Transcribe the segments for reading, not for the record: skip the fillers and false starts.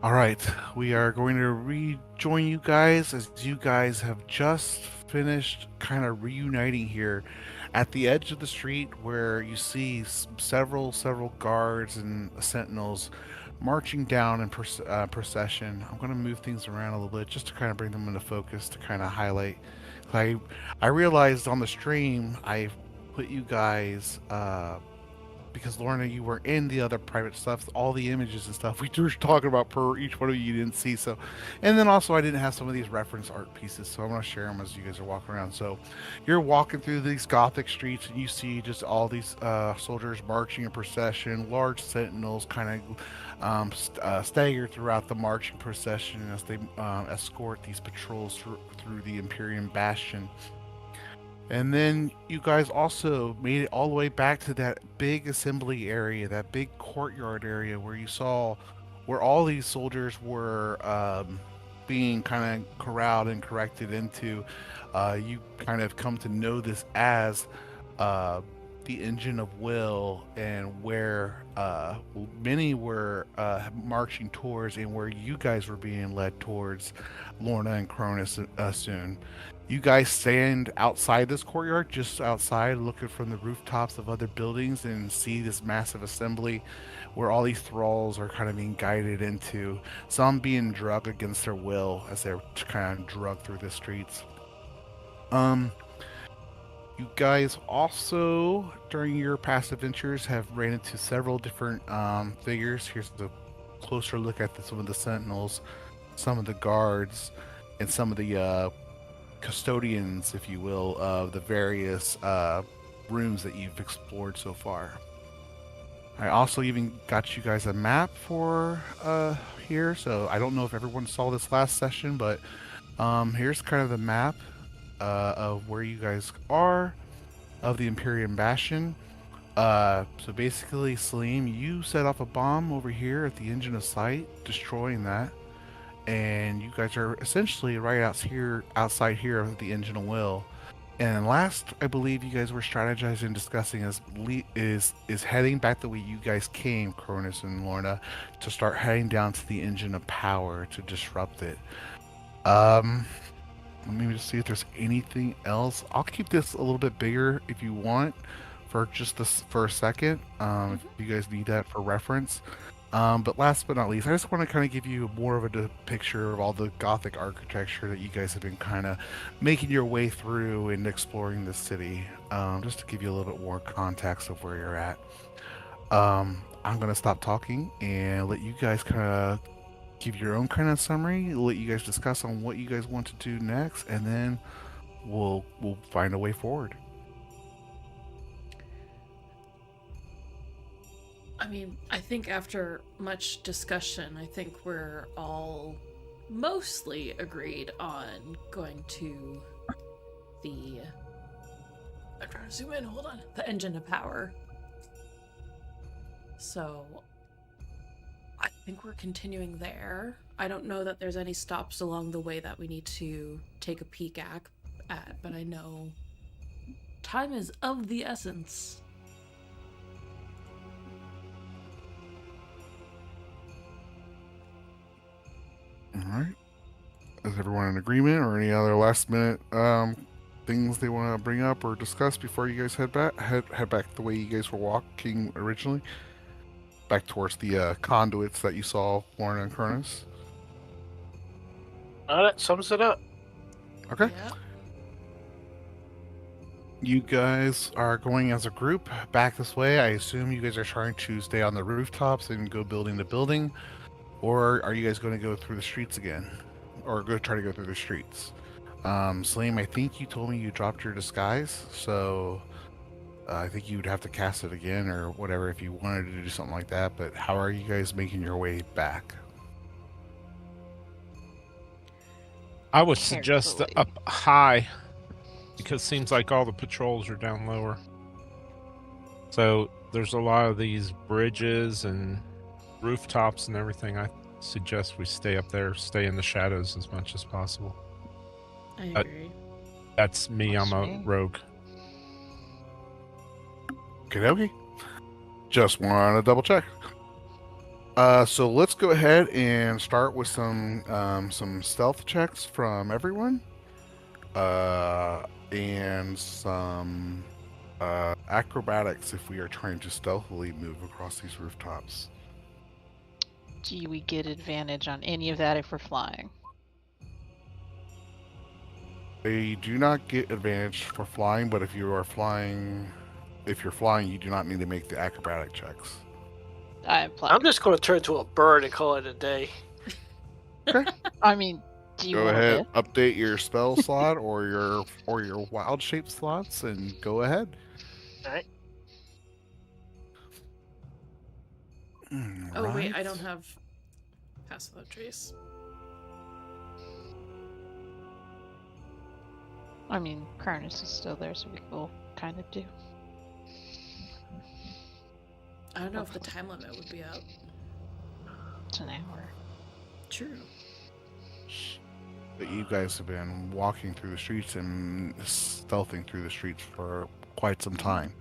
All right, we are going to rejoin you guys as you guys have just finished kind of reuniting here at the edge of the street where you see several guards and sentinels marching down in procession. I'm going to move things around a little bit just to kind of bring them into focus to kind of highlight. I I realized on the stream I put you guys because Lorna, you were in the other private stuff, all the images and stuff we were talking about per each one of you didn't see. So, and then also I didn't have some of these reference art pieces, so I'm gonna share them as you guys are walking around. So, you're walking through these Gothic streets, and you see just all these soldiers marching in procession, large sentinels kind of stagger throughout the marching procession as they escort these patrols through the Imperium Bastion. And then you guys also made it all the way back to that big assembly area, that big courtyard area where you saw where all these soldiers were being kind of corralled and corrected into. You kind of come to know this as uh, the engine of will, and where many were marching towards, and where you guys were being led towards, Lorna and Cronus soon. You guys stand outside this courtyard, just outside, looking from the rooftops of other buildings, and see this massive assembly where all these thralls are kind of being guided into, some being drugged against their will as they're kind of drugged through the streets. Um, you guys also, during your past adventures, have ran into several different figures. Here's a closer look at some of the sentinels, some of the guards, and some of the custodians, if you will, of the various rooms that you've explored so far. I also even got you guys a map for here, so I don't know if everyone saw this last session, but here's kind of the map of where you guys are of the Imperium Bastion. So basically, Salim, you set off a bomb over here at the Engine of Sight, destroying that, and you guys are essentially right outside here of the Engine of Will. And last, I believe you guys were strategizing, discussing is heading back the way you guys came, Cronus and Lorna, to start heading down to the Engine of Power to disrupt it. Um, Let me just see if there's anything else. I'll keep this a little bit bigger if you want, for just this for a second. If Hmm. you guys need that for reference. But last but not least, I just want to kind of give you more of a picture of all the Gothic architecture that you guys have been kind of making your way through and exploring the city. Just to give you a little bit more context of where you're at. I'm gonna stop talking and let you guys kind of give your own kind of summary. Let you guys discuss on what you guys want to do next, and then we'll find a way forward. I mean, I think after much discussion, I think we're all mostly agreed on going to the. I'm trying to zoom in, hold on. The engine of power. So, I think we're continuing there. I don't know that there's any stops along the way that we need to take a peek at, but I know time is of the essence. All right. Is everyone in agreement, or any other last minute things they want to bring up or discuss before you guys head back the way you guys were walking originally, back towards the conduits that you saw, Lorna and Cronus? That sums it up. Okay. Yeah. You guys are going as a group back this way. I assume you guys are trying to stay on the rooftops and go building the building, or are you guys going to go through the streets again, or go try to go through the streets? Salim, I think you told me you dropped your disguise, so I think you would have to cast it again or whatever if you wanted to do something like that. But how are you guys making your way back? I would suggest Carefully. up high because it seems like all the patrols are down lower. So there's a lot of these bridges and rooftops and everything. I suggest we stay up there, stay in the shadows as much as possible. I Uh, agree. That's me. That's I'm a me. rogue. Okay, okay. Just want to double check. So let's go ahead and start with some stealth checks from everyone. And some acrobatics if we are trying to stealthily move across these rooftops. Do we get advantage on any of that if we're flying? They do not get advantage for flying, but if you're flying, you do not need to make the acrobatic checks. I'm I'm just going to turn to a bird and call it a day. I mean, do you Go want ahead, to? update your spell slot or your wild shape slots, and go ahead. All right. Oh wait, I don't have Pass Without Trace. I mean, Cronus is still there, so we will kind of do. I don't know if the time limit would be up. It's an hour. True. But you guys have been walking through the streets and stealthing through the streets for quite some time.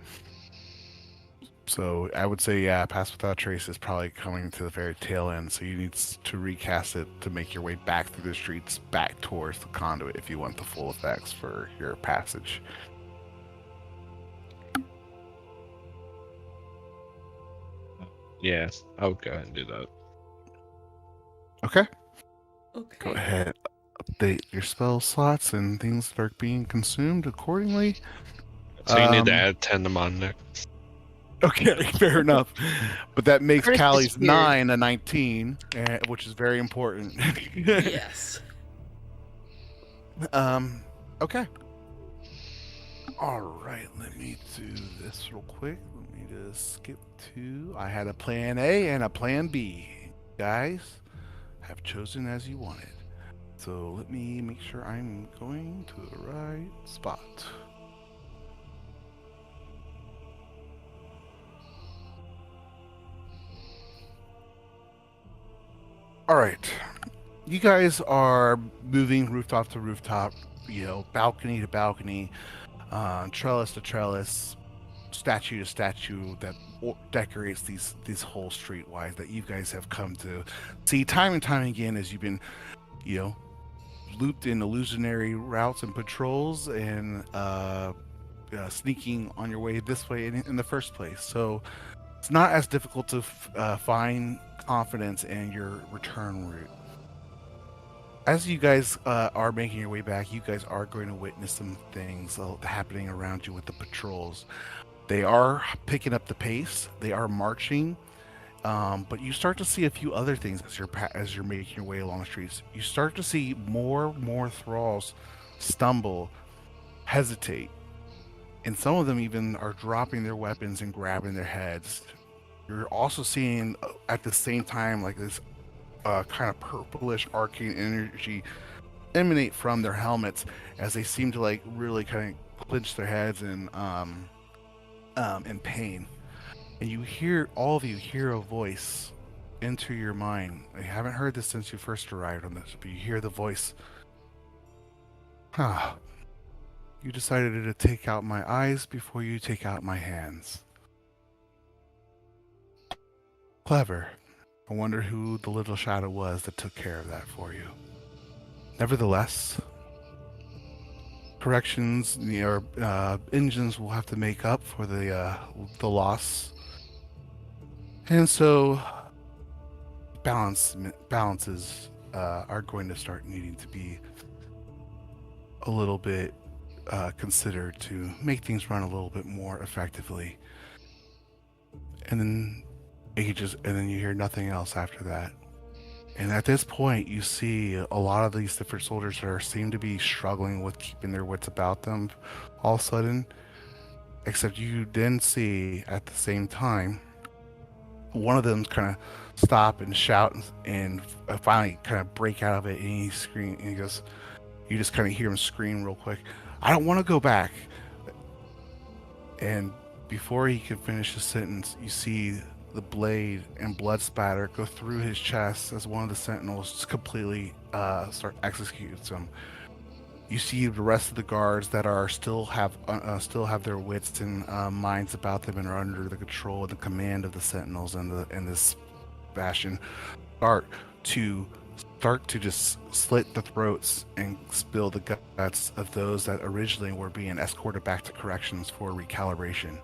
So I would say, yeah, Pass Without Trace is probably coming to the very tail end. So you need to recast it to make your way back through the streets, back towards the conduit if you want the full effects for your passage. Yeah, I would go ahead and do that. Okay. Okay. Go ahead, update your spell slots and things that are being consumed accordingly. So you need to add 10 to mine next. Okay, fair enough. But that makes Curtis is Callie's weird. 9 a 19, which is very important. Yes. Okay. All right, let me do this real quick. Let me just skip to. I had a plan A and a plan B. Guys have chosen as you wanted. So let me make sure I'm going to the right spot. All right. You guys are moving rooftop to rooftop, balcony to balcony, trellis to trellis, statue to statue that decorates these whole streetwise that you guys have come to see time and time again as you've been, looped in illusionary routes and patrols and sneaking on your way this way in the first place. So it's not as difficult to find confidence in your return route. As you guys are making your way back, you guys are going to witness some things happening around you with the patrols. They are picking up the pace. They are marching, but you start to see a few other things as you're making your way along the streets. You start to see more thralls stumble, hesitate, and some of them even are dropping their weapons and grabbing their heads. You're also seeing at the same time like this kind of purplish arcane energy emanate from their helmets as they seem to like really kind of clench their heads in pain. And all of you hear a voice enter your mind. I haven't heard this since you first arrived on this, but you hear the voice. You decided to take out my eyes before you take out my hands. Clever. I wonder who the little shadow was that took care of that for you. Nevertheless, corrections, engines will have to make up for the loss, and so balances are going to start needing to be a little bit considered to make things run a little bit more effectively. And then you hear nothing else after that. And at this point, you see a lot of these different soldiers that seem to be struggling with keeping their wits about them all of a sudden. Except you then see at the same time, one of them kind of stop and shout and finally kind of break out of it, and he screams, and he goes, you just kind of hear him scream real quick, I don't want to go back. And before he can finish the sentence, you see the blade and blood spatter go through his chest as one of the sentinels completely executes him. You see the rest of the guards that are still have their wits and minds about them and are under the control and the command of the sentinels and this fashion, start to just slit the throats and spill the guts of those that originally were being escorted back to corrections for recalibration.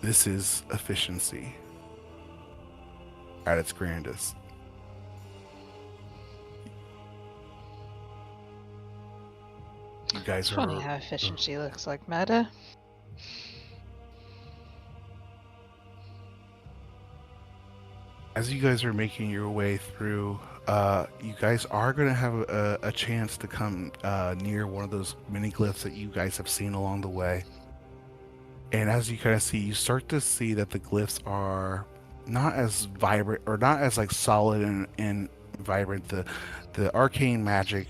This is efficiency at its grandest. You guys It's are funny how efficiency looks like meta. as you guys are making your way through, you guys are going to have a chance to come near one of those mini glyphs that you guys have seen along the way. And as you kind of see, you start to see that the glyphs are not as vibrant or not as like solid and vibrant. The arcane magic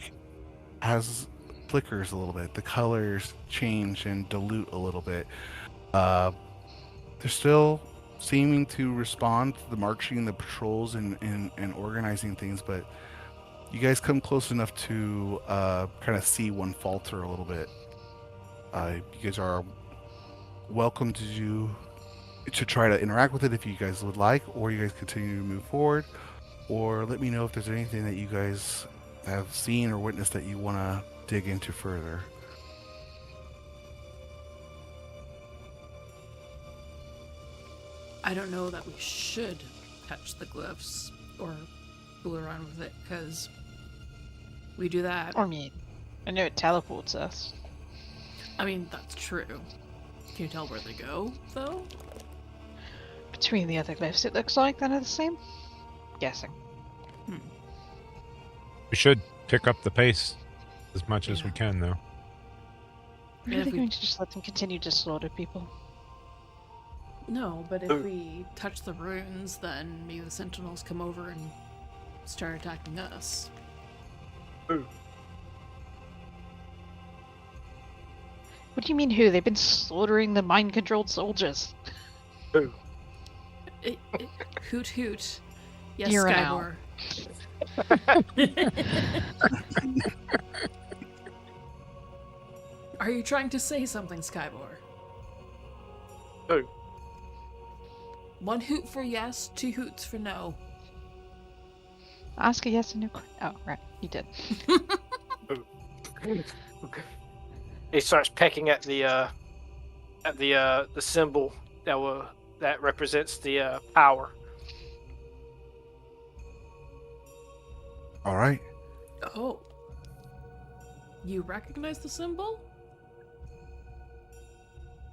has flickers a little bit. The colors change and dilute a little bit. They're still seeming to respond to the marching, the patrols, and organizing things, but you guys come close enough to kind of see one falter a little bit. You guys are welcome to try to interact with it if you guys would like, or you guys continue to move forward, or let me know if there's anything that you guys have seen or witnessed that you want to dig into further. I don't know that we should touch the glyphs or fool around with it, because we do that. I mean, I know it teleports us. I mean, that's true. Can you tell where they go, though? Between the other glyphs, it looks like they're the same. Guessing. We should pick up the pace as much as we can, though. Are And if they we- going to just let them continue to slaughter people? No, but if we touch the runes, then maybe the sentinels come over and start attacking us. What do you mean who? They've been slaughtering the mind-controlled soldiers. Hoot hoot. Yes, You're an Skybor. Are you trying to say something, Skybor? Oh. One hoot for yes, 2 hoots for no. Ask a yes and no question. Oh, right. You did. He starts pecking at the symbol that represents the power. All right. Oh. You recognize the symbol?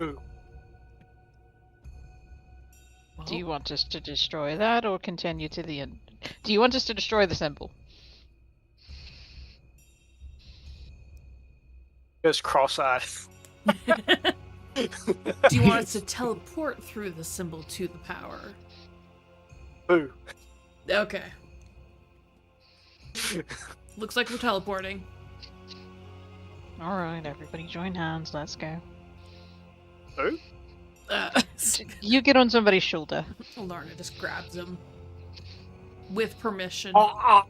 Ooh. Do you want us to destroy that or continue to the end? Do you want us to destroy the symbol? Goes cross-eyed. Do you want us to teleport through the symbol to the power? Boo. Okay. Looks like we're teleporting. Alright, everybody join hands. Let's go. Boo? You get on somebody's shoulder. Lorna just grabs him. With permission. Oh.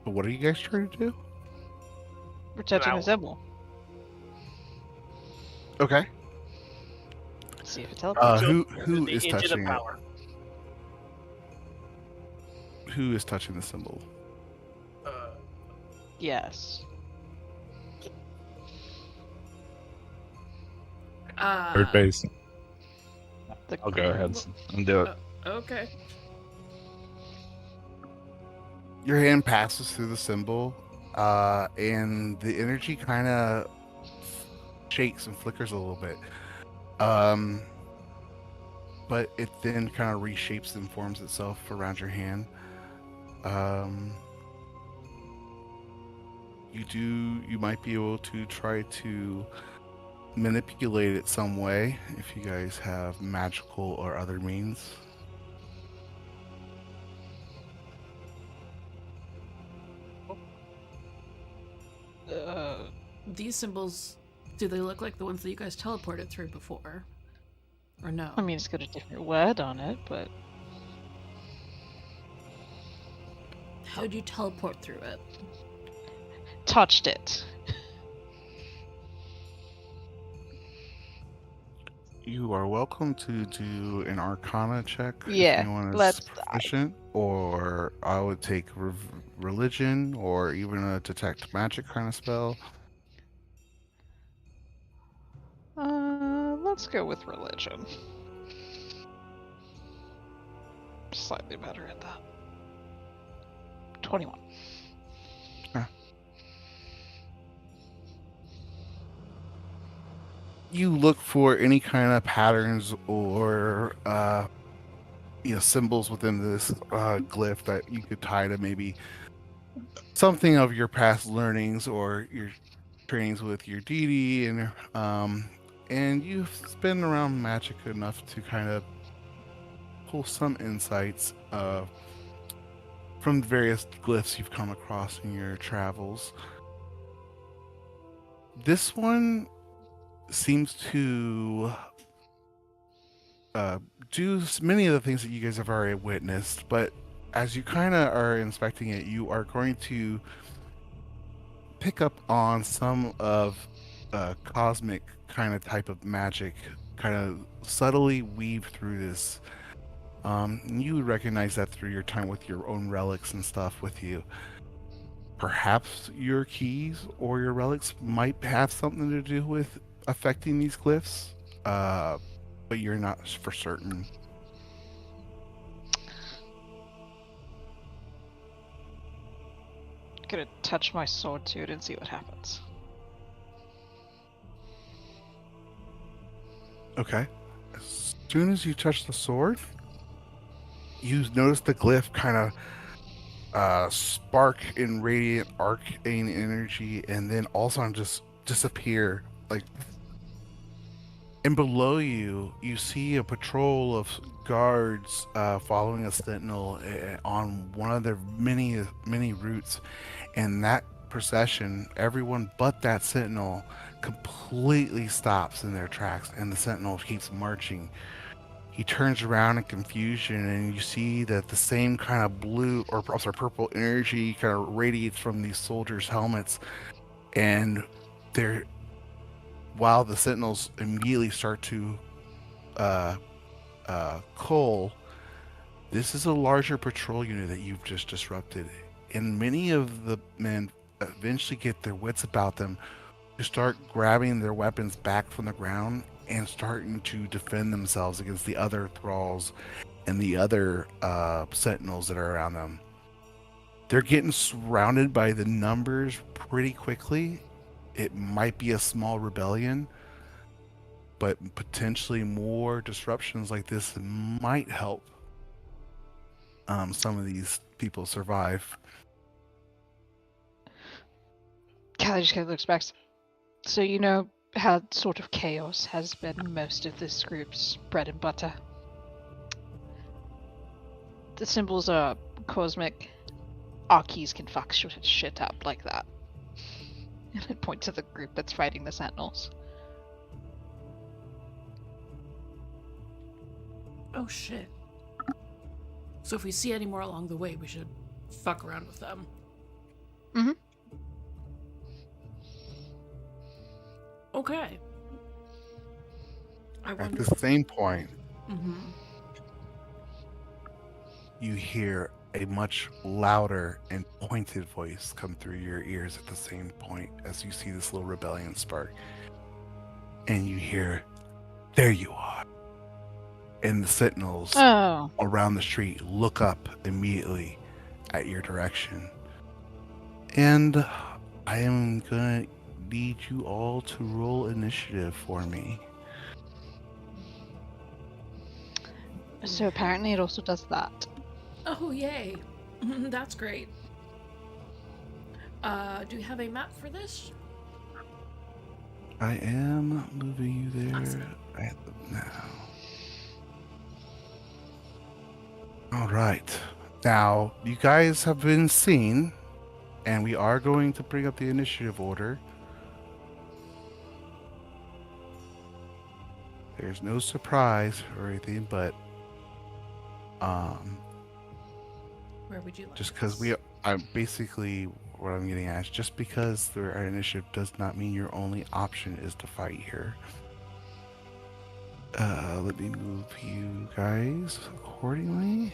So what are you guys trying to do? We're touching Ow. the symbol. Okay. See if it teleports. Who The is engine of touching it? power. Who is touching the symbol? Yes. Third base. I'll go ahead and do it. Okay. Your hand passes through the symbol, and the energy kind of shakes and flickers a little bit. But it then kind of reshapes and forms itself around your hand. You might be able to try to manipulate it some way if you guys have magical or other means. These symbols, do they look like the ones that you guys teleported through before? Or no? I mean, it's got a different word on it, but How'd you teleport through it? touched it. You are welcome to do an Arcana check if Yeah, anyone is let's. proficient, or I would take religion, or even a detect magic kind of spell. Let's go with religion. Slightly better at that. 21. You look for any kind of patterns or symbols within this glyph that you could tie to maybe something of your past learnings or your trainings with your deity, and you've been around magic enough to kind of pull some insights from the various glyphs you've come across in your travels. This one seems to uh, do many of the things that you guys have already witnessed, but as you kind of are inspecting it, you are going to pick up on some of cosmic kind of type of magic, kind of subtly weave through this. You would recognize that through your time with your own relics and stuff with you. Perhaps your keys or your relics might have something to do with affecting these glyphs, but you're not for certain. Gonna touch my sword to it and see what happens. Okay. As soon as you touch the sword, you notice the glyph kind of spark in radiant arcane energy, and then all of a sudden just disappear. Like, and below you, you see a patrol of guards following a sentinel on one of their many routes, and that procession, everyone but that sentinel, completely stops in their tracks, and the sentinel keeps marching. He turns around in confusion, and you see that the same kind of blue or sorry, purple energy kind of radiates from these soldiers' helmets, and they're while the sentinels immediately start to cull. This is a larger patrol unit that you've just disrupted, and many of the men eventually get their wits about them to start grabbing their weapons back from the ground and starting to defend themselves against the other thralls and the other sentinels that are around them. They're getting surrounded by the numbers pretty quickly. It might be a small rebellion, but potentially more disruptions like this might help some of these people survive. Callie just kind of looks back. So you know how sort of chaos has been most of this group's bread and butter. The symbols are cosmic. Our keys can fuck shit up like that. And I point to the group that's fighting the sentinels. Oh shit. So if we see any more along the way, we should fuck around with them. Mm-hmm. Okay. I At wonder. the same point, Mm-hmm. you hear a much louder and pointed voice come through your ears at the same point as you see this little rebellion spark. And you hear, "There you are." And the sentinels Oh. around the street look up immediately at your direction. And I am gonna need you all to roll initiative for me. So apparently it also does that. Oh, yay. That's great. Do you have a map for this? I am moving you there Awesome. right now. All right. Now, you guys have been seen, and we are going to bring up the initiative order. There's no surprise or anything, but Where would you like just because this? I'm basically what I'm getting at is just because our initiative does not mean your only option is to fight here. Let me move you guys accordingly.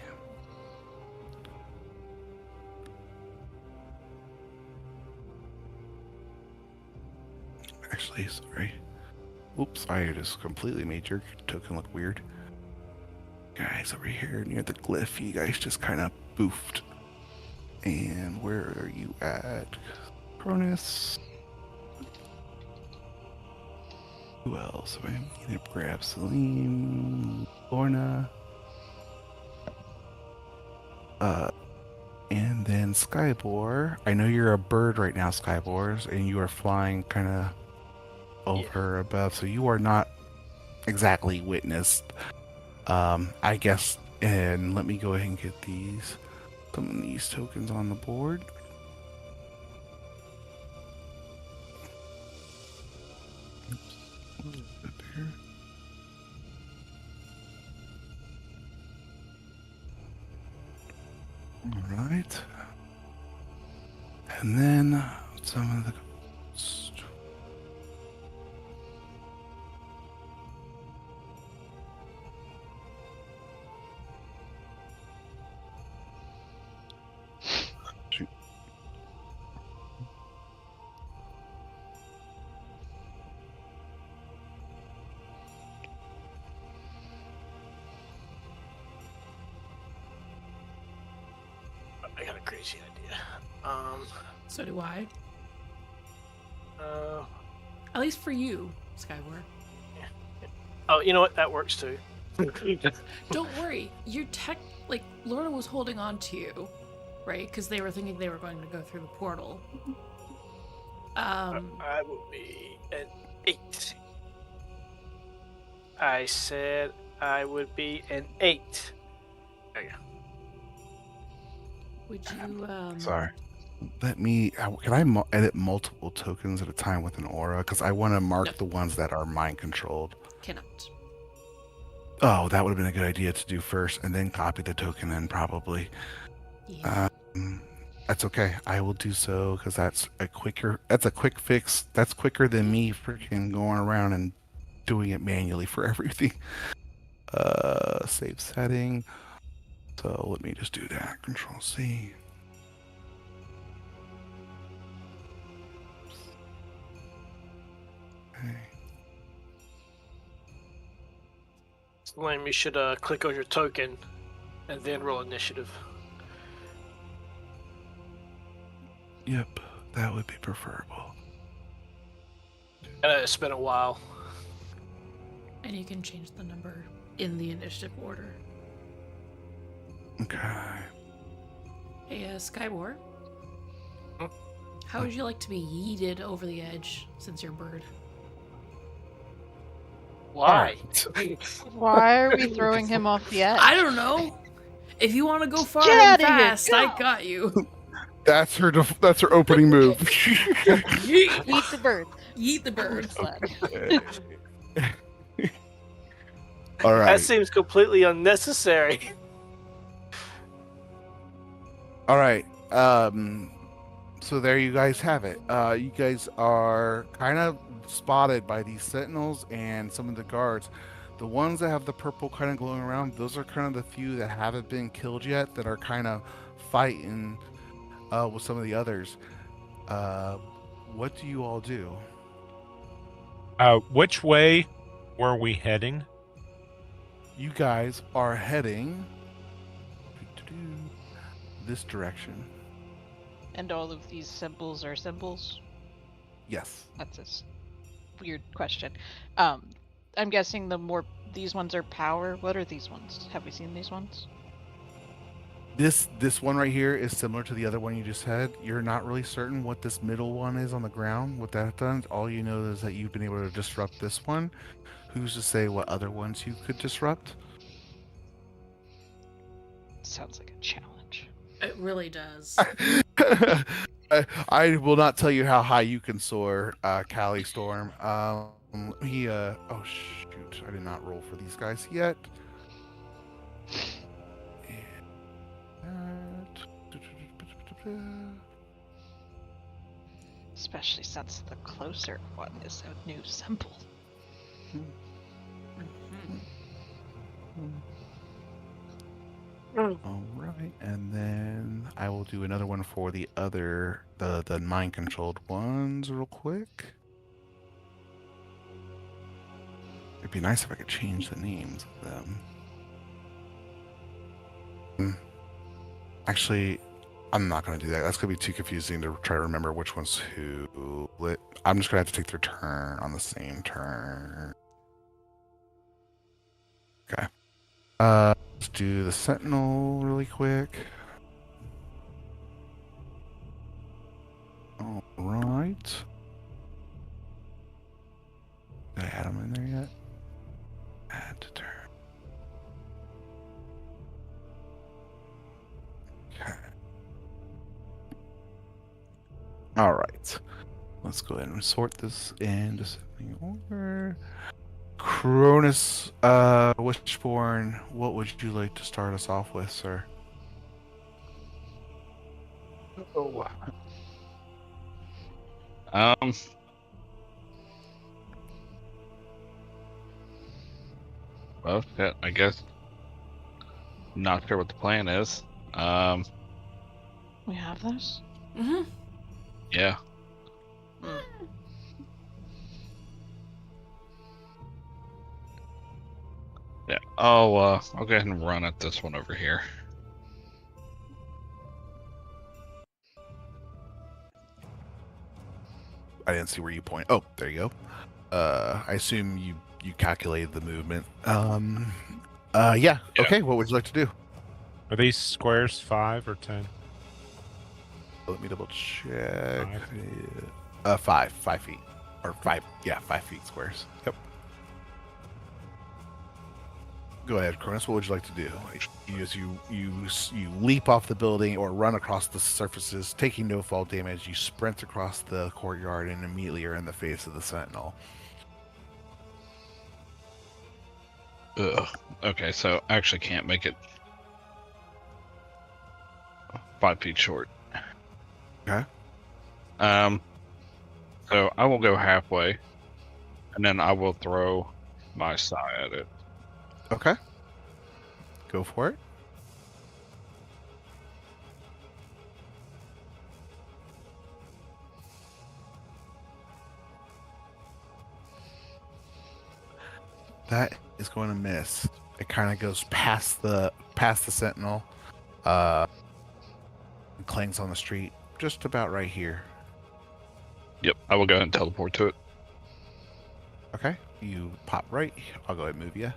Actually, sorry. Oops, I just completely made your token look weird. Guys, over here near the glyph, you guys just kind of boofed. And where are you at? Cronus. Who else? I need to grab Celine, Lorna. And then Skybor. I know you're a bird right now, Skybors, and you are flying kind of over above, so you are not exactly witnessed. I guess, and let me go ahead and get some of these tokens on the board. Oops. What is up here? All right. And then some of the ghosts. I got a crazy idea. So do I. Uh, At least for you, Skyward. oh, you know what? That works too. Don't worry. You're Lorna was holding on to you, right? Because they were thinking they were going to go through the portal. I will be an 8. I said I would be an 8. There you go. Would you, Sorry. Let me. Can I edit multiple tokens at a time with an aura? Because I want to mark No. the ones that are mind controlled. Cannot. Oh, that would have been a good idea to do first, and then copy the token in probably. Yeah. That's okay. I will do so because that's a quick fix. That's quicker than me freaking going around and doing it manually for everything. Save setting. So let me just do that. Control C. Okay. Lame, you should click on your token and then roll initiative. Yep, that would be preferable. It's been a while. And you can change the number in the initiative order. Okay. Hey, Skyward. Hmm? How would you like to be yeeted over the edge since you're a bird? Why? Why are we throwing him off the edge? I don't know. If you want to go far Get and outta here, fast, I go! got you. That's her. That's her opening move. Yeet. Eat the bird. Yeet the bird. All right. That seems completely unnecessary. All right. So there you guys have it. You guys are kind of spotted by these sentinels and some of the guards. The ones that have the purple kind of glowing around, those are kind of the few that haven't been killed yet that are kind of fighting with some of the others. What do you all do? Which way were we heading? You guys are heading this direction. And all of these symbols are symbols? Yes. That's a weird question. I'm guessing these ones are power. What are these ones? Have we seen these ones? This one right here is similar to the other one you just had. You're not really certain what this middle one is on the ground, what that does. All you know is that you've been able to disrupt this one. Who's to say what other ones you could disrupt? Sounds like a challenge. It really does. I will not tell you how high you can soar, Callie Storm. Oh shoot, I did not roll for these guys yet. Especially since the closer one is a new symbol. All right, and then I will do another one for the mind controlled ones real quick. It'd be nice if I could change the names of them. Actually, I'm not going to do that. That's going to be too confusing to try to remember which one's who. I'm just going to have to take their turn on the same turn. Okay. Let's do the Sentinel really quick. All right. Did I add them in there yet? Add to turn. Okay. All right. Let's go ahead and sort this in descending order. Cronus, Wishborn, what would you like to start us off with, sir? Oh. Um. Well, shit, I guess. Not sure what the plan is. We have those? Mm-hmm. Yeah. Yeah. I'll go ahead and run at this one over here. I didn't see where you point. Oh, there you go. I assume you calculated the movement. Yeah. Yeah. Okay, what would you like to do? Are these squares 5 or 10? Let me double check. 5. 5 feet. Or 5, yeah, 5 feet squares. Yep. Go ahead, Cronus. What would you like to do? You leap off the building or run across the surfaces, taking no fall damage. You sprint across the courtyard and immediately are in the face of the Sentinel. Ugh. Okay, so I actually can't make it 5 feet short. Okay. So I will go halfway, and then I will throw my sai at it. Okay. Go for it. That is going to miss. It kind of goes past the Sentinel, and clangs on the street, just about right here. Yep, I will go ahead and teleport to it. Okay, you pop right. I'll go ahead and move you.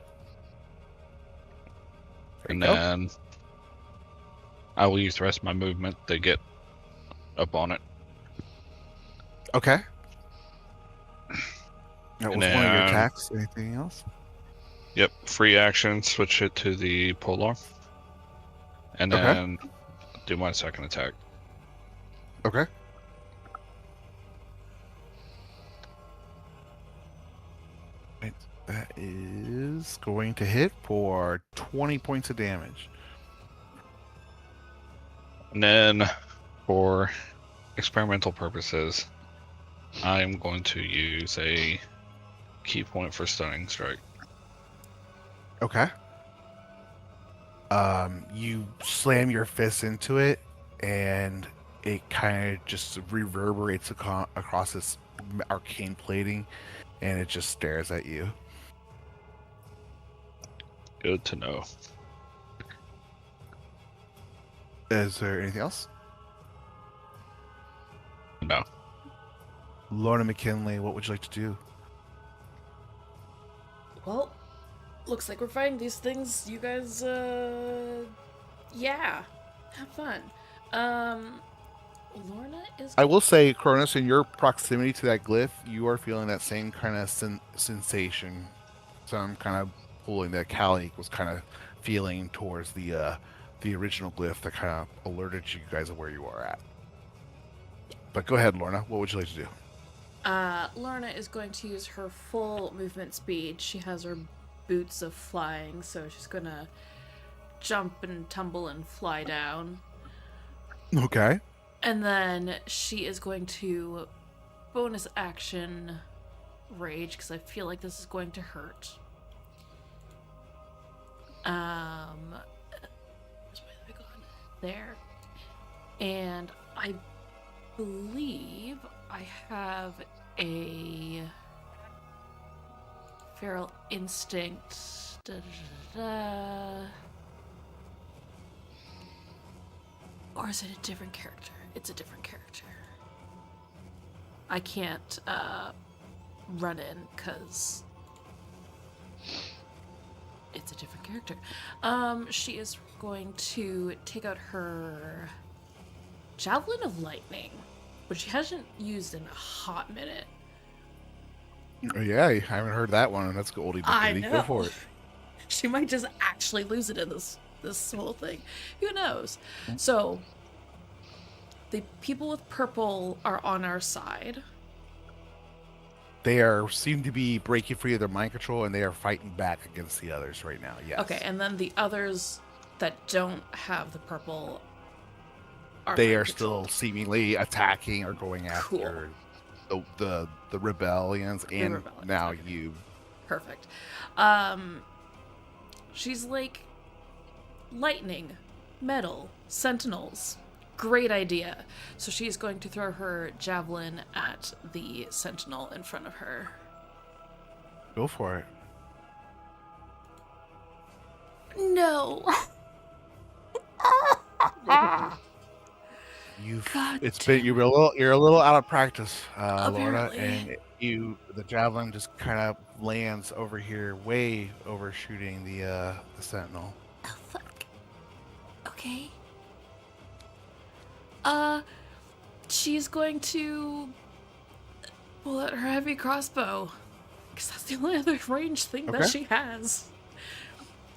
And then I will use the rest of my movement to get up on it. Okay. That was And one of your then- attacks. Anything else? Yep, free action, switch it to the polearm. And Okay. then do my second attack. Okay. Right. That is going to hit for 20 points of damage. And then for experimental purposes, I'm going to use a key point for stunning strike. Okay. You slam your fist into it, and it kind of just reverberates across this arcane plating, and it just stares at you. Good to know. Is there anything else? No. Lorna McKinley, what would you like to do? Well, looks like we're fighting these things. You guys, yeah, have fun. Lorna is. I will say, Cronus, in your proximity to that glyph, you are feeling that same kind of sensation. Some kind of pulling that Callie was kind of feeling towards the original glyph that kind of alerted you guys of where you are at. But go ahead, Lorna. What would you like to do? Lorna is going to use her full movement speed. She has her boots of flying, so she's gonna jump and tumble and fly down. Okay. And then she is going to bonus action rage, because I feel like this is going to hurt. Where's my there. And I believe I have a feral instinct. Da, da, da, da. Or is it a different character? It's a different character. I can't run in because it's a different character. She is going to take out her Javelin of Lightning, which she hasn't used in a hot minute. Oh, yeah, I haven't heard that one, and that's oldie but I goodie. know. Go for it. She might just actually lose it in this whole thing. Who knows? So the people with purple are on our side. They seem to be breaking free of their mind control, and they are fighting back against the others right now. Yes. Okay, and then the others that don't have the purple they mind are controlled. still seemingly attacking or going after the rebellions, and rebellions, now okay. you. Perfect. She's like lightning, metal, sentinels. Great idea. So she's going to throw her javelin at the sentinel in front of her. Go for it. No. God You're a little out of practice, Lorna, Apparently. and the javelin just kind of lands over here, way overshooting the sentinel. Oh, fuck. Okay. She's going to pull out her heavy crossbow. Because that's the only other range thing that Okay. she has.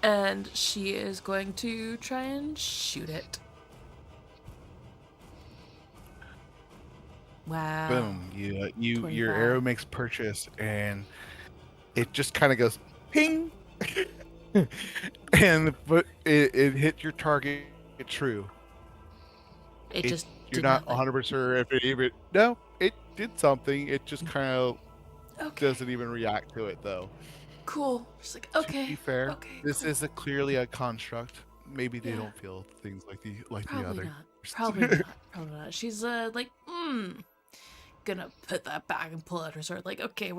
And she is going to try and shoot it. Wow. Boom! Your 25. arrow makes purchase, and it just kind of goes ping, and it hit your target true. It just You're did not nothing. 100% sure if it even. No, it did something. It just kind of Okay. doesn't even react to it, though. Cool. She's like, To okay. be fair, Okay. this cool. is clearly a construct. Maybe they Yeah. don't feel things like the Probably other. not. Probably not. Probably not. She's like, gonna put that back and pull out her sword. Like, okay,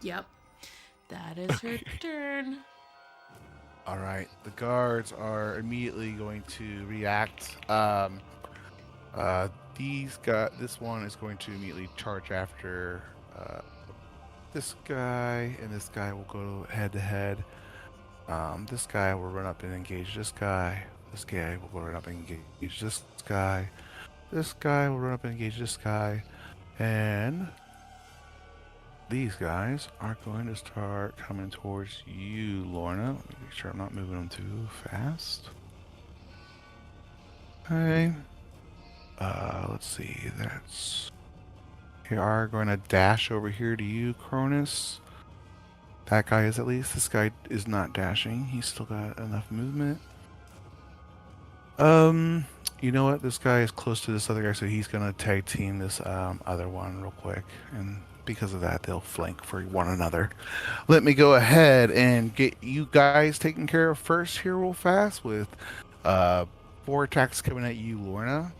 yep. That is her turn. All right, the guards are immediately going to react. This one is going to immediately charge after this guy, and this guy will go head to head. This guy will run up and engage this guy. This guy will run up and engage this guy. This guy will run up and engage this guy. And these guys are going to start coming towards you, Lorna. Make sure I'm not moving them too fast. Okay. Let's see. They are going to dash over here to you, Cronus. That guy is at least. This guy is not dashing. He's still got enough movement. You know what? This guy is close to this other guy, so he's gonna tag team this other one real quick, and because of that, they'll flank for one another. Let me go ahead and get you guys taken care of first here, real fast, with 4 attacks coming at you, Lorna.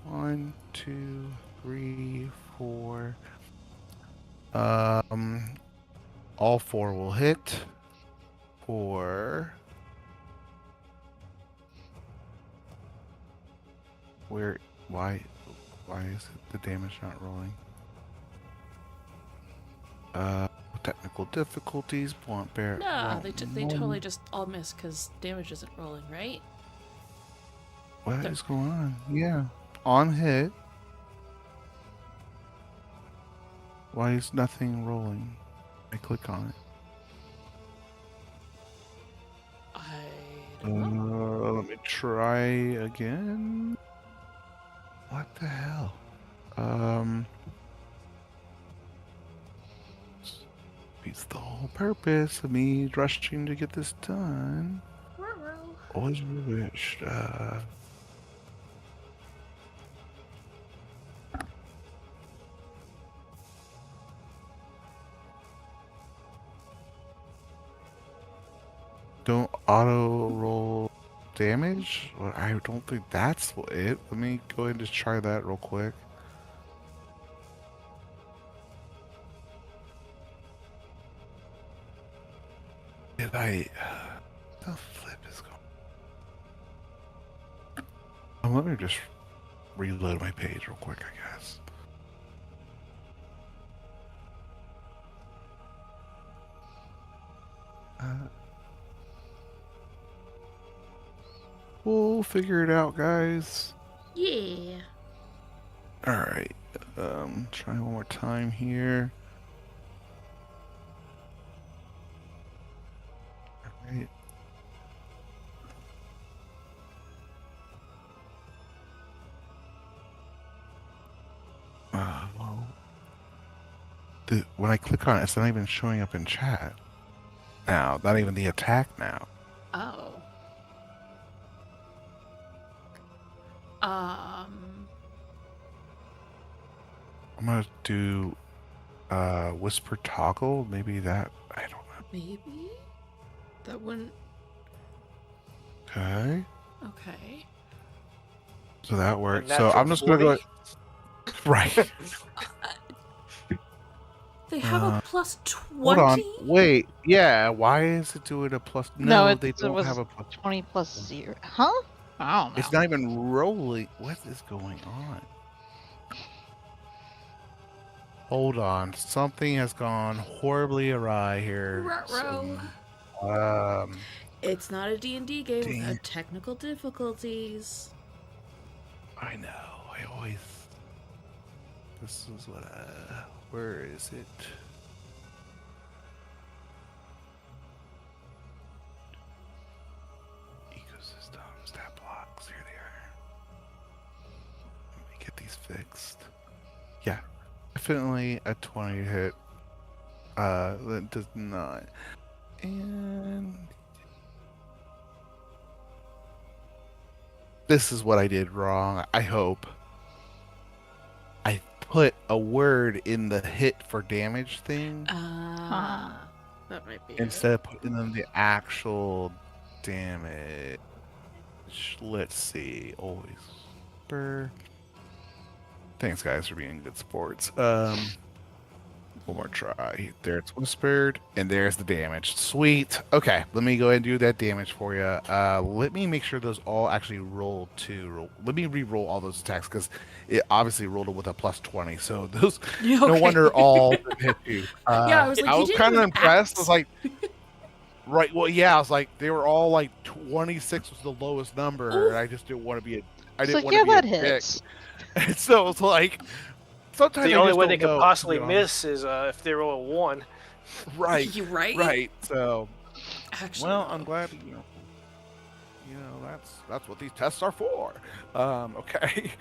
1, 2, 3, 4. All 4 will hit for. Why is the damage not rolling? Technical difficulties, blunt bear. No, they totally just all miss because damage isn't rolling, right? What is going on? Yeah. On hit. Why is nothing rolling? I click on it. I don't know. Let me try again. What the hell? Beats the whole purpose of me rushing to get this done. Always wished. Don't auto roll damage? Well, I don't think that's it. Let me go ahead and just try that real quick. Did I? The flip is going. Oh, let me just reload my page real quick, I guess. We'll figure it out, guys. Yeah. All right. Try one more time here. All right. Well, when I click on it, it's not even showing up in chat. Now, not even the attack now. Oh. I'm gonna do whisper toggle. Maybe that, I don't know. Maybe? That wouldn't... Okay. Okay. So that A works. So natural I'm just gonna go. 40? Right. They have a plus 20? Hold on. Wait. Yeah. Why is it doing a plus? No, They it don't was have a plus. 20 plus 0. Huh? I don't know. It's not even rolling. What is going on? Hold on. Something has gone horribly awry here. Ruh-roh. It's not a D&D game Dang without it. technical difficulties. I know. I always. This is what. Where is it? Ecosystems, stat blocks. Here they are. Let me get these fixed. Yeah, definitely a 20 hit. That does not. And this is what I did wrong. I hope. I put a word in the hit for damage thing That might be instead of putting in the actual damage. Let's see. Always. Thanks, guys, for being good sports. One more try. There it's whispered, and there's the damage. Sweet. Okay, let me go ahead and do that damage for you. Let me make sure those all actually roll too. Let me re-roll all those attacks because it obviously rolled with a plus 20. So those, no wonder all hit you. Yeah, I was like, I you was didn't kind of even impressed. ask. I was like, right. Well, yeah, I was like, they were all like 26 was the lowest number, and I just didn't want to be a. I It's didn't like, want yeah, to be that a dick. hits. And so it's like. Sometimes The I only just way don't they could know, to possibly be honest. miss is if they roll a 1. Right. You right? Right. So, Actually, well, no. I'm glad that's what these tests are for. Okay.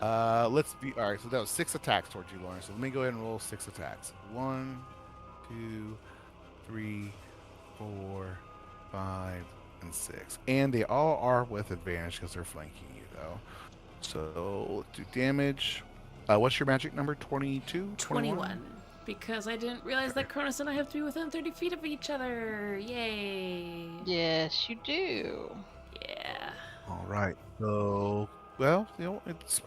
Let's be all right. So that was 6 attacks towards you, Lauren. So let me go ahead and roll 6 attacks. 1, 2, 3, 4, 5, and 6, and they all are with advantage because they're flanking you, though. So let's do damage. What's your magic number? 22? 21. Because I didn't realize that Cronus and I have to be within 30 feet of each other. Yay. Yes, you do. Yeah. All right. So, well,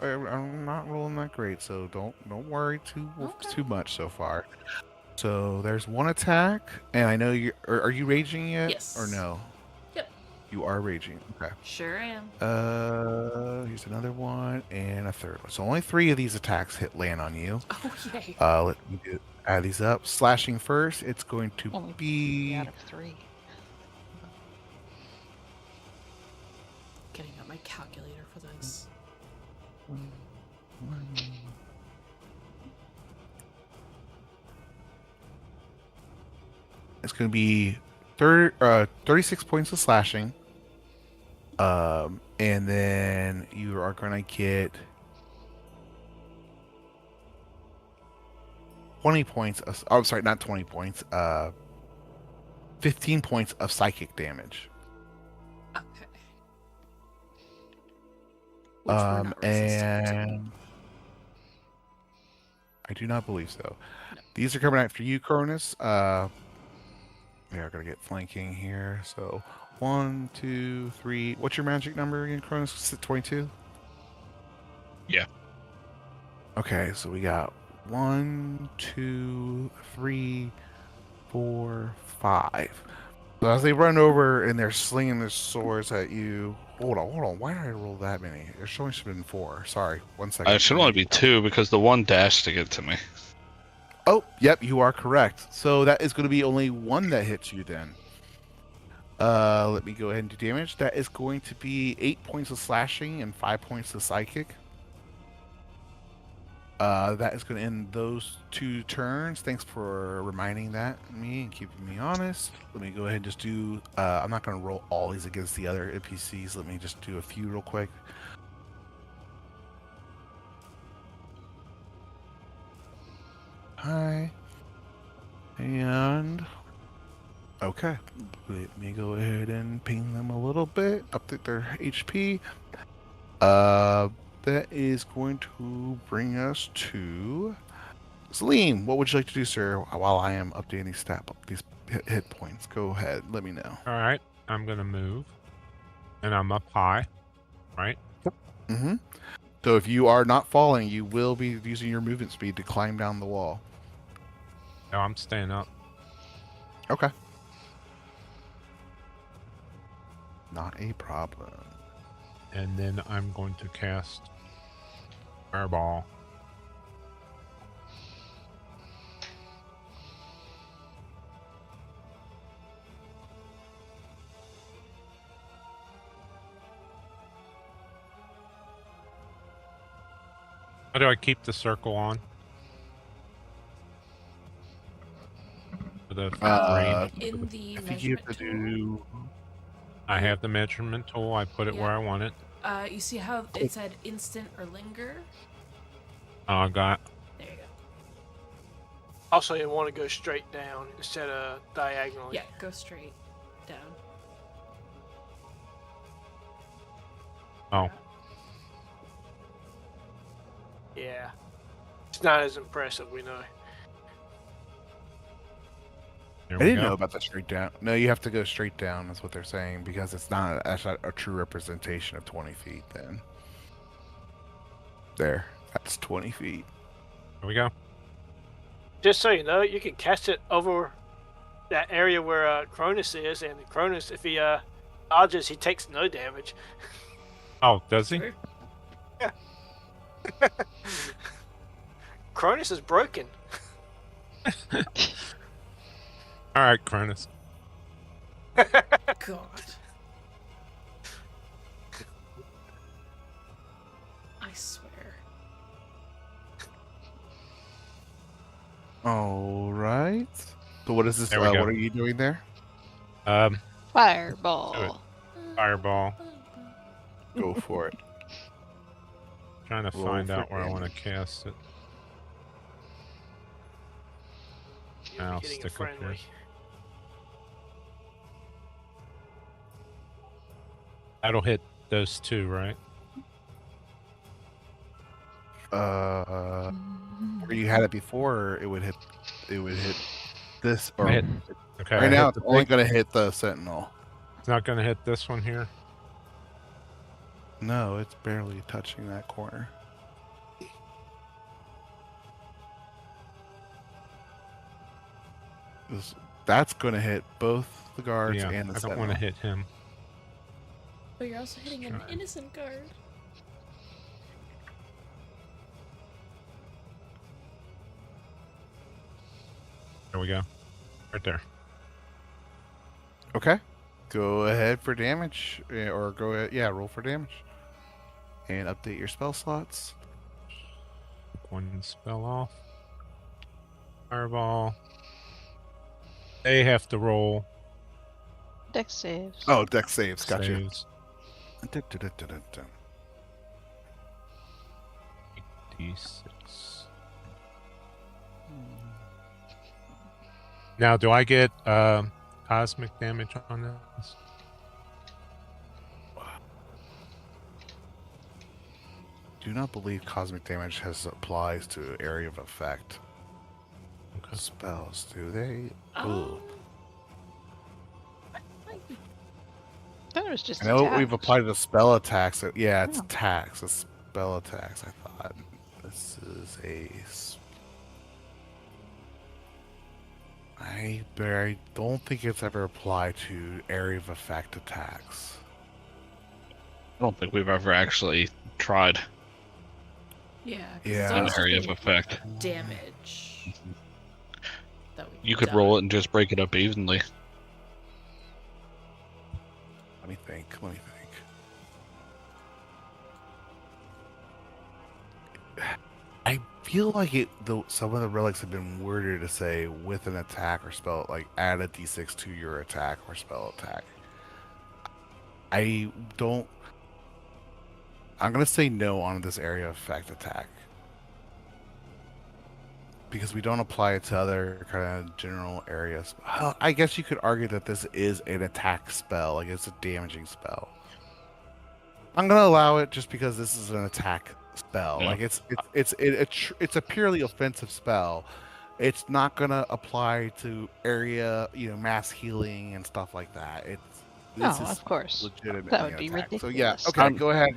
I'm not rolling that great, so don't worry too much so far. So there's one attack, and I know you are you raging yet? Yes. Or no? Yep. You are raging. Okay. Sure am. Here's another one and a third one. So only 3 of these attacks land on you. Oh, yay. Let me add these up. Slashing first, it's going to Only be out of 3. Getting out my calculator for this. It's going to be 36 points of slashing. And then you are going to get 20 points of, oh, I'm sorry, not 20 points, 15 points of psychic damage. Okay. Which we're not resistant to. And I do not believe so. No. These are coming after you, Cronus. They are going to get flanking here. So 1, 2, 3. What's your magic number again, Cronus? Is it 22? Yeah. Okay, so we got 1, 2, 3, 4, 5. So as they run over and they're slinging their swords at you. Hold on. Why did I roll that many? There should only have been 4. Sorry, 1 second. It should only be 2 because the one dashed to get to me. Oh, yep, you are correct. So that is going to be only 1 that hits you then. Let me go ahead and do damage. That is going to be 8 points of slashing and 5 points of psychic. That is going to end those 2 turns. Thanks for reminding me and keeping me honest. Let me go ahead and just do. I'm not going to roll all these against the other NPCs. Let me just do a few real quick. Hi. And okay, let me go ahead and ping them a little bit, update their HP. That is going to bring us to Celine. What would you like to do, sir? While I am updating these hit points, go ahead. Let me know. All right, I'm gonna move, and I'm up high, right? Mm-hmm. So if you are not falling, you will be using your movement speed to climb down the wall. No, I'm staying up. Okay. Not a problem. And then I'm going to cast Fireball. How do I keep the circle on? For the range? In the I think you have measurement to tool, do. I have the measurement tool. I put it where I want it. you see how it said instant or linger? Oh, I got. There you go. Also, you want to go straight down instead of diagonally. Yeah, go straight down. Oh, Yeah. It's not as impressive, we know. there I we didn't go. know about the straight down. No, you have to go straight down. That's what they're saying because it's not a true representation of 20 feet. Then there, that's 20 feet. There we go. Just so you know, you can cast it over that area where Cronus is, and Cronus, if he dodges, he takes no damage. Oh, does he? Sure. Cronus is broken. All right, Cronus. God. I swear. All right. So what is this? There we What go. are you doing there? Fireball. Fireball. Go for it. Trying to Roll find for out where I want to damage. cast it. You'll I'll be hitting stick a up here. friendly. That'll hit those 2, right? Where you had it before, it would hit. It would hit this. Or I hit- Okay. I right now, hit it's the only big- going to hit the sentinel. It's not going to hit this one here. No, it's barely touching that corner. That's going to hit both the guards Yeah, and the I don't sentinel. want to hit him. But you're also hitting an Try. innocent guard. There we go. Right there. Okay. Go ahead for damage, or go ahead, roll for damage, and update your spell slots. Took one spell off. Fireball. They have to roll Dex saves. Oh, dex saves. Gotcha. saves. Dun. D6. Now, do I get cosmic damage on this? Do not believe cosmic damage applies to area of effect. Okay. Spells, do they? Oh. Ooh. Might be. was just I know we've attacks. applied the spell attacks. Yeah, it's Oh. attacks. It's spell attacks. I thought this is I don't think it's ever applied to area of effect attacks. I don't think we've ever actually tried Yeah, 'cause Yeah. it's an always just area of been effect. damage. That we've You could done. roll it and just break it up evenly. Let me think. Let me think. I feel like some of the relics have been worded to say with an attack or spell, like add a d6 to your attack or spell attack. I don't. I'm gonna say no on this area of effect attack because we don't apply it to other kind of general areas. Well, I guess you could argue that this is an attack spell, like it's a damaging spell. I'm gonna allow it just because this is an attack spell. Yeah. Like it's a purely offensive spell. It's not gonna apply to area, mass healing and stuff like that. This Oh, is of course. legitimately That would an be attack. So ridiculous. yeah, okay, I'm- go ahead.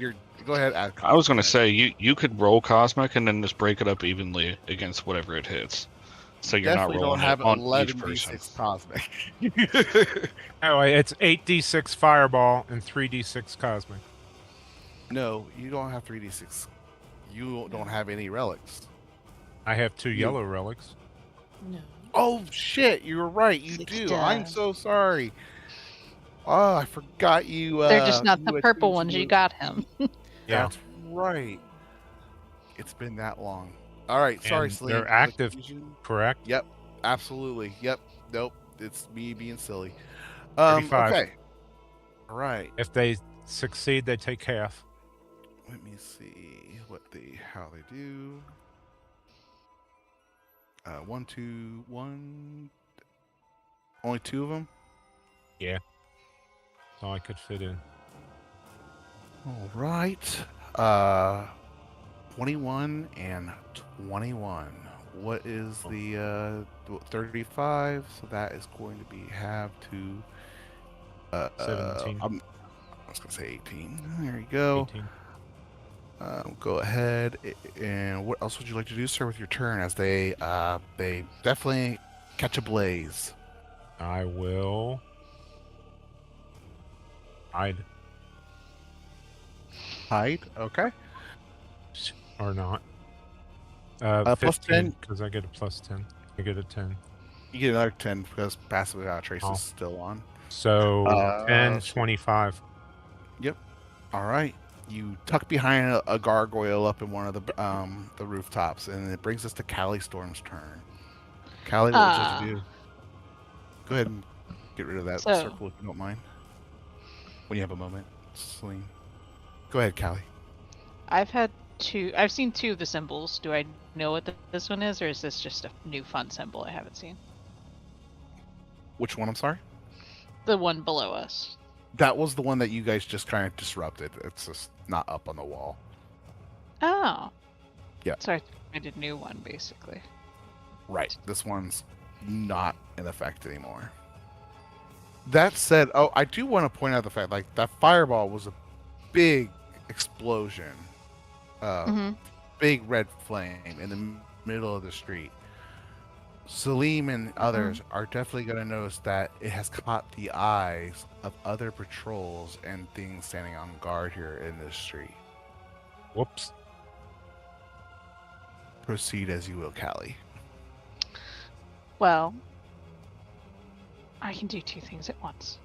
Go ahead. Add I was going to Cosmic. say, you could roll Cosmic and then just break it up evenly against whatever it hits. So you're Definitely not don't rolling have it on each 11d6 person. cosmic. Anyway, it's 8d6 fireball and 3d6 cosmic. No, you don't have 3d6. You don't have any relics. I have 2 You- yellow relics. No. Oh shit, you were right. You Six do. to- I'm so sorry. Oh, I forgot you. They're just not you the had purple changed ones you your- got him. Yeah. That's right. It's been that long. All right, sorry, And Celine. they're for the active. confusion. Correct? Yep, absolutely. Yep. Nope. It's me being silly. 35. Okay. All right. If they succeed, they take half. Let me see how they do. 1, 2, 1. Only 2 of them. So I could fit in. All right. 21 and 21. What is the 35? So that is going to be half to 17. I was gonna say 18. There you go. 18. Go ahead. And what else would you like to do, sir, with your turn? As they definitely catch a blaze. I will hide Hide. Okay. or not. Plus 10. because I get a plus 10. I get a 10. You get another 10 because passive without trace Oh. is still on. So 10, so- 25. All right. You tuck behind a gargoyle up in one of the rooftops, and it brings us to Callie Storm's turn. Callie, what would you like to do? Go ahead and get rid of that So- circle if you don't mind. When you have a moment, Celine. Go ahead, Callie. I've seen 2 of the symbols. Do I know what this one is, or is this just a new fun symbol I haven't seen? Which one? I'm sorry. The one below us. That was the one that you guys just kind of disrupted. It's just not up on the wall. Oh. Yeah. So I made a new one, basically. Right. This one's not in effect anymore. That said, I do want to point out the fact, like, that fireball was a big explosion. Big red flame in the middle of the street. Salim and others are definitely going to notice that it has caught the eyes of other patrols and things standing on guard here in this street. Whoops. Proceed as you will, Callie. Well, I can do 2 things at once.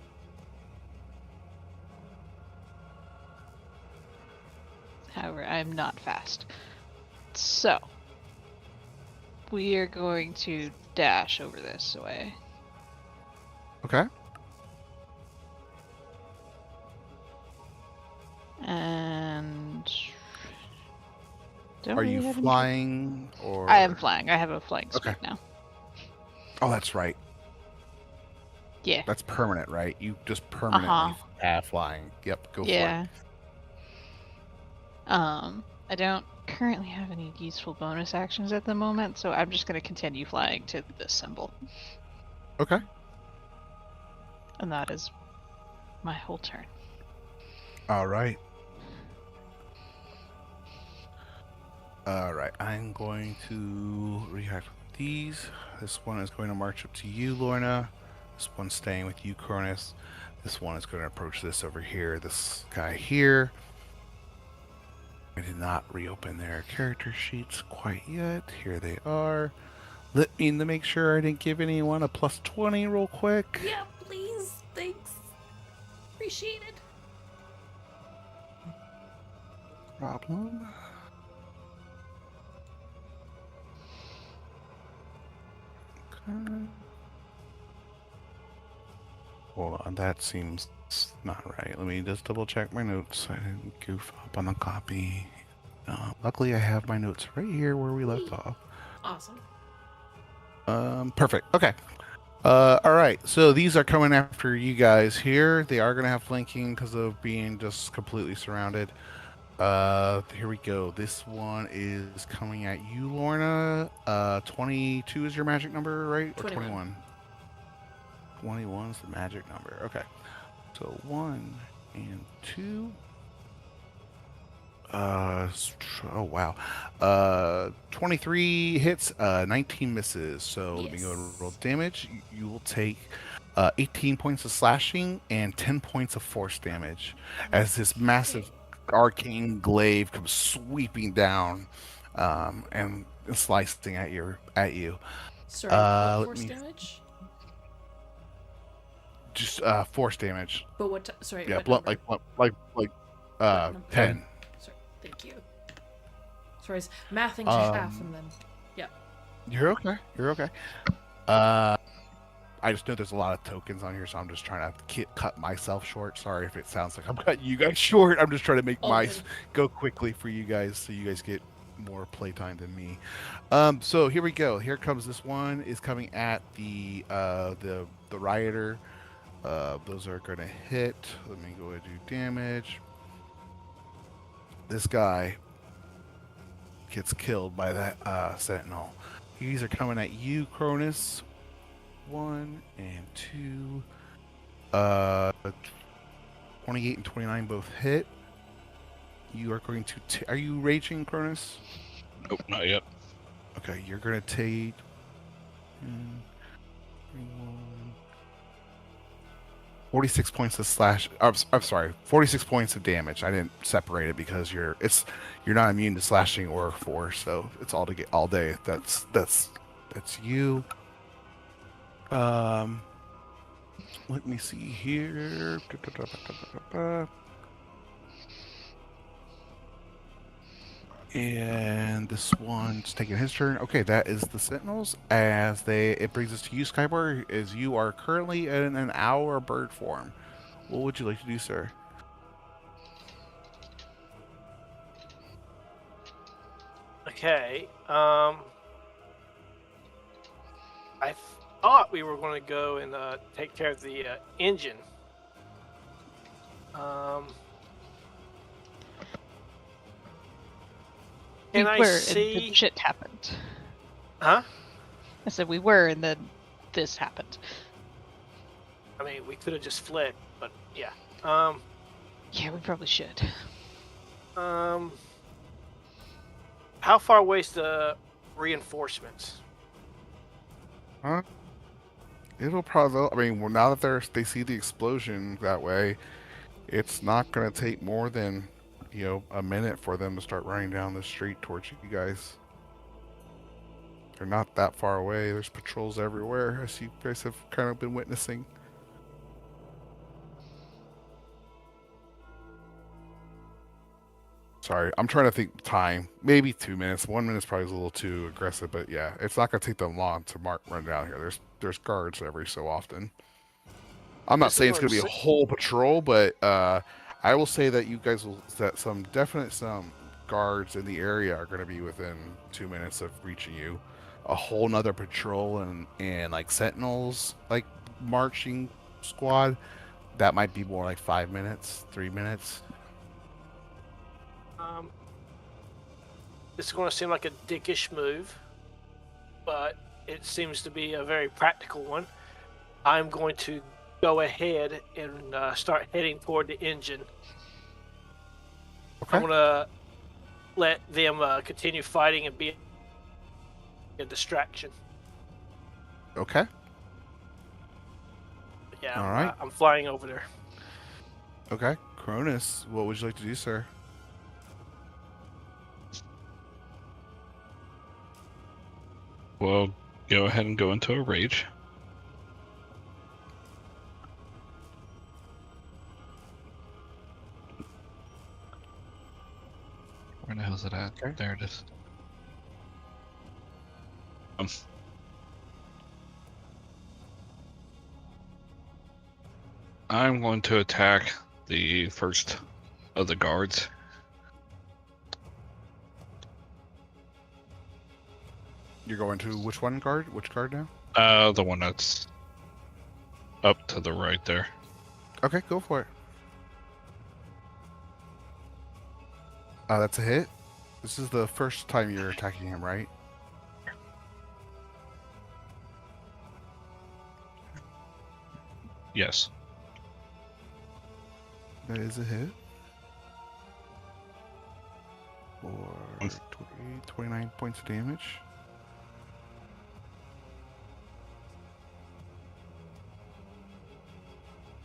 However, I'm not fast. So, we are going to dash over this way. Okay. And don't Are really you have any- flying or? I am flying. I have a flying speed Okay. now. Oh, that's right. Yeah. That's permanent, right? You just permanently flying. Yep. Go for Yeah. I don't currently have any useful bonus actions at the moment, so I'm just going to continue flying to this symbol. it. Okay. And that is my whole turn. All right. All right. I'm going to react with these. This one is going to march up to you, Lorna. This one's staying with you, Cronus. This one is going to approach this over here. This guy here. I did not reopen their character sheets quite yet. Here they are. Let me to make sure I didn't give anyone a plus 20 real quick. Yeah, please. Thanks. Appreciate it. Problem. Okay. Hold on, that seems not right. Let me just double check my notes. I didn't goof up on the copy. Luckily, I have my notes right here where we left off. Awesome. Perfect. Okay. All right. So these are coming after you guys here. They are going to have flanking because of being just completely surrounded. Here we go. This one is coming at you, Lorna. 22 is your magic number, right? Or 21. 21 is the magic number. Okay. So 1 and 2. Oh wow. 23 hits, 19 misses. So let me go to roll damage. You will take 18 points of slashing and 10 points of force damage as this massive arcane glaive comes sweeping down and slicing at you. Sorry, what let force me- damage? Just force damage. But what? Sorry. Yeah, what blunt number? like What number? 10. Sorry. Thank you. Sorry, I was mathing to half and then. Yeah. You're okay. You're okay. I just know there's a lot of tokens on here, so I'm just trying to cut myself short. Sorry if it sounds like I'm cutting you guys short. I'm just trying to make All my good. go quickly for you guys, so you guys get more playtime than me. So here we go. Here comes this one. Is coming at the rioter. Those are gonna hit. Let me go ahead and do damage. This guy gets killed by that sentinel. These are coming at you, Cronus. 1 and 2. 28 and 29 both hit. You are going to. Are you raging, Cronus? Nope, not yet. Okay, you're going to take. 46 points of slash. I'm sorry, 46 points of damage. I didn't separate it because you're not immune to slashing or force, so it's all to get all day. That's you. Let me see here. And this one's taking his turn. Okay, that is the Sentinels. It brings us to you, Skybor, as you are currently in an owl bird form. What would you like to do, sir? Okay. I thought we were going to go and take care of the engine. Can I and see? then shit happened. Huh? I said we were, and then this happened. I mean, we could have just fled, but yeah. Yeah, we probably should. How far away is the reinforcements? Huh? It'll probably. I mean, well, now that they see the explosion that way, it's not going to take more than a minute for them to start running down the street towards you guys. They're not that far away. There's patrols everywhere, as you guys have kind of been witnessing. Sorry, I'm trying to think time. Maybe 2 minutes. 1 minute's probably a little too aggressive, but yeah, it's not going to take them long to run down here. There's guards every so often. I'm not saying it's going to be a whole patrol, but I will say that you guys will that some guards in the area are going to be within 2 minutes of reaching you. A whole nother patrol and like sentinels, like marching squad, that might be more like 5 minutes, 3 minutes. This is going to seem like a dickish move, but it seems to be a very practical one. I'm going to go ahead and start heading toward the engine. Okay. I'm gonna let them continue fighting and be a distraction. Okay. Yeah, All right. I'm flying over there. Okay. Cronus, what would you like to do, sir? Well, go ahead and go into a rage. Where the hell is it at? Okay. There it is. I'm going to attack the first of the guards. You're going to which one guard? Which guard now? The one that's up to the right there. Okay, go for it. That's a hit. This is the first time you're attacking him, right? Yes. That is a hit. For 29 points of damage.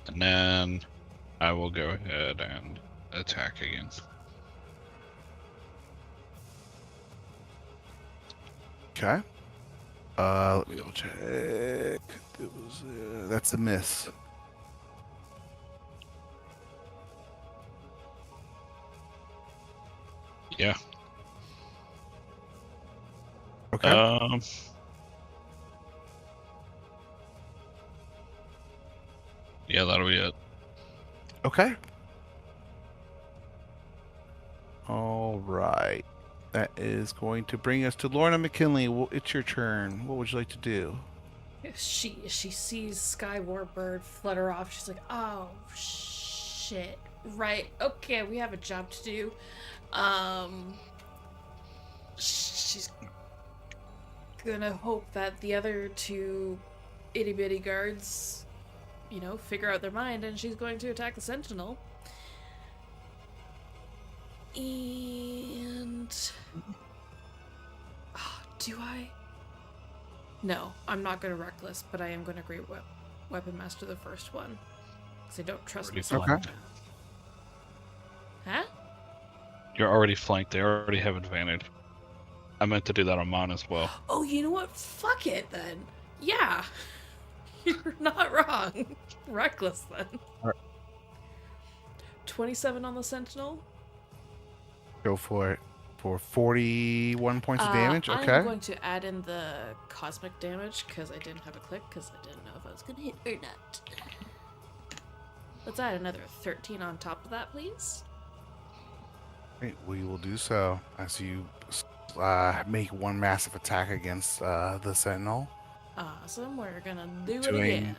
And then I will go ahead and attack again. Okay. Let me double check. It was that's a miss. Yeah. Okay. Yeah, that'll be it. Okay. All right. That is going to bring us to Lorna McKinley. It's your turn. What would you like to do? She sees Sky Warbird flutter off. She's like, "Oh shit! Right? Okay, we have a job to do." She's gonna hope that the other two itty bitty guards, figure out their mind, and she's going to attack the Sentinel. And do I? No, I'm not going to reckless, but I am going to great weapon master the first one because I don't trust Already myself. flanked. Huh? You're already flanked. They already have advantage. I meant to do that on mine as well. Oh, you know what? Fuck it then. Yeah, you're not wrong. Reckless then. All right. 27 on the Sentinel. Go for it. For 41 points of damage. Okay. I'm going to add in the cosmic damage because I didn't have a click because I didn't know if I was going to hit or not. Let's add another 13 on top of that, please. Right, we will do so as you make one massive attack against the Sentinel. Awesome. We're going to do it Doing- again.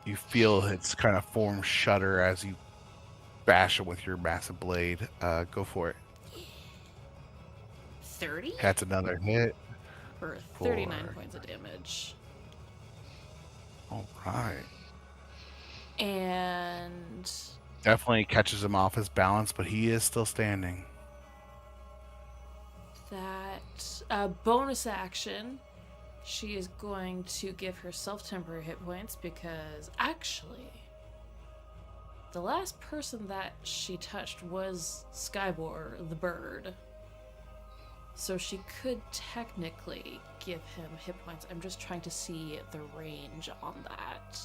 You feel its kind of form shudder as you bash it with your massive blade. Go for it. 30 That's another hit. for 39 Four. points of damage. All right. And Definitely catches him off his balance, but he is still standing. that bonus action, she is going to give herself temporary hit points because actually the last person that she touched was Skywar, the bird. So she could technically give him hit points. I'm just trying to see the range on that.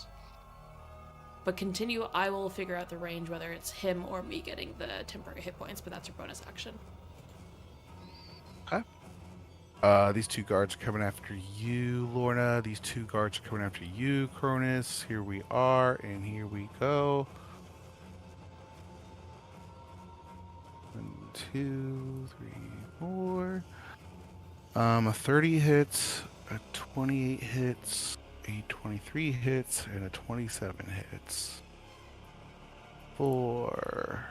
But continue, I will figure out the range, whether it's him or me getting the temporary hit points, but that's her bonus action. These two guards are coming after you, Lorna. These two guards are coming after you, Cronus. Here we are, and here we go. 1, 2, 3, 4. A 30 hits, a 28 hits, a 23 hits, and a 27 hits. 4.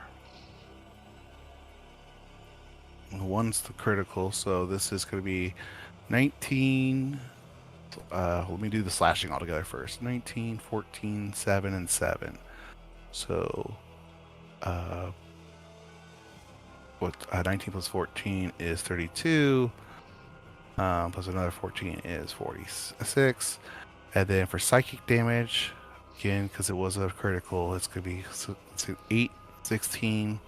One's the critical, so this is going to be 19. Let me do the slashing altogether first. 19, 14, 7, and 7. So, what 19 plus 14 is 32. Plus another 14 is 46. And then for psychic damage, again, because it was a critical, it's going to be 8, 16,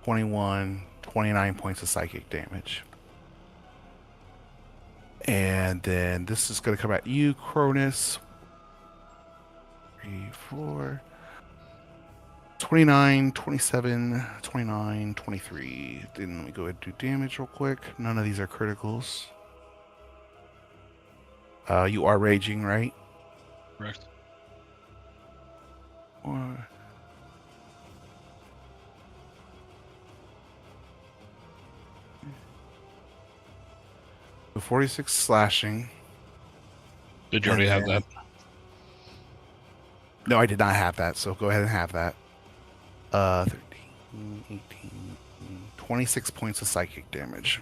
21, 29 points of psychic damage. And then this is going to come at you, Cronus. 3, 4, 29, 27, 29, 23. Then let me go ahead and do damage real quick. None of these are criticals. You are raging, right? Correct. Or... So 46 slashing. Did you already have And then- that? No, I did not have that, so go ahead and have that. 13, 18, 26 points of psychic damage.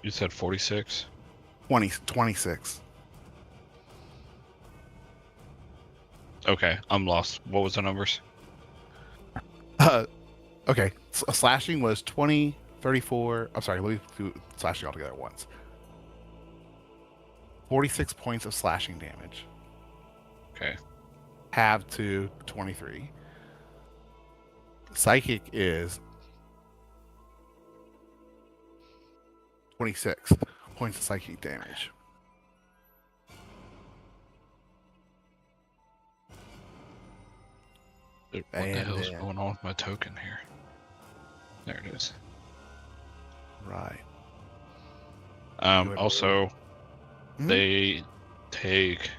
You said 46? 26. Okay, I'm lost. What was the numbers? Okay, slashing was 20, 34. I'm sorry, let me do slashing altogether at once. 46 points of slashing damage. Okay. Halved to 23. Psychic is 26 points of psychic damage. What the And hell is then- going on with my token here? There it is. Right. Good. Also, Mhm. they take...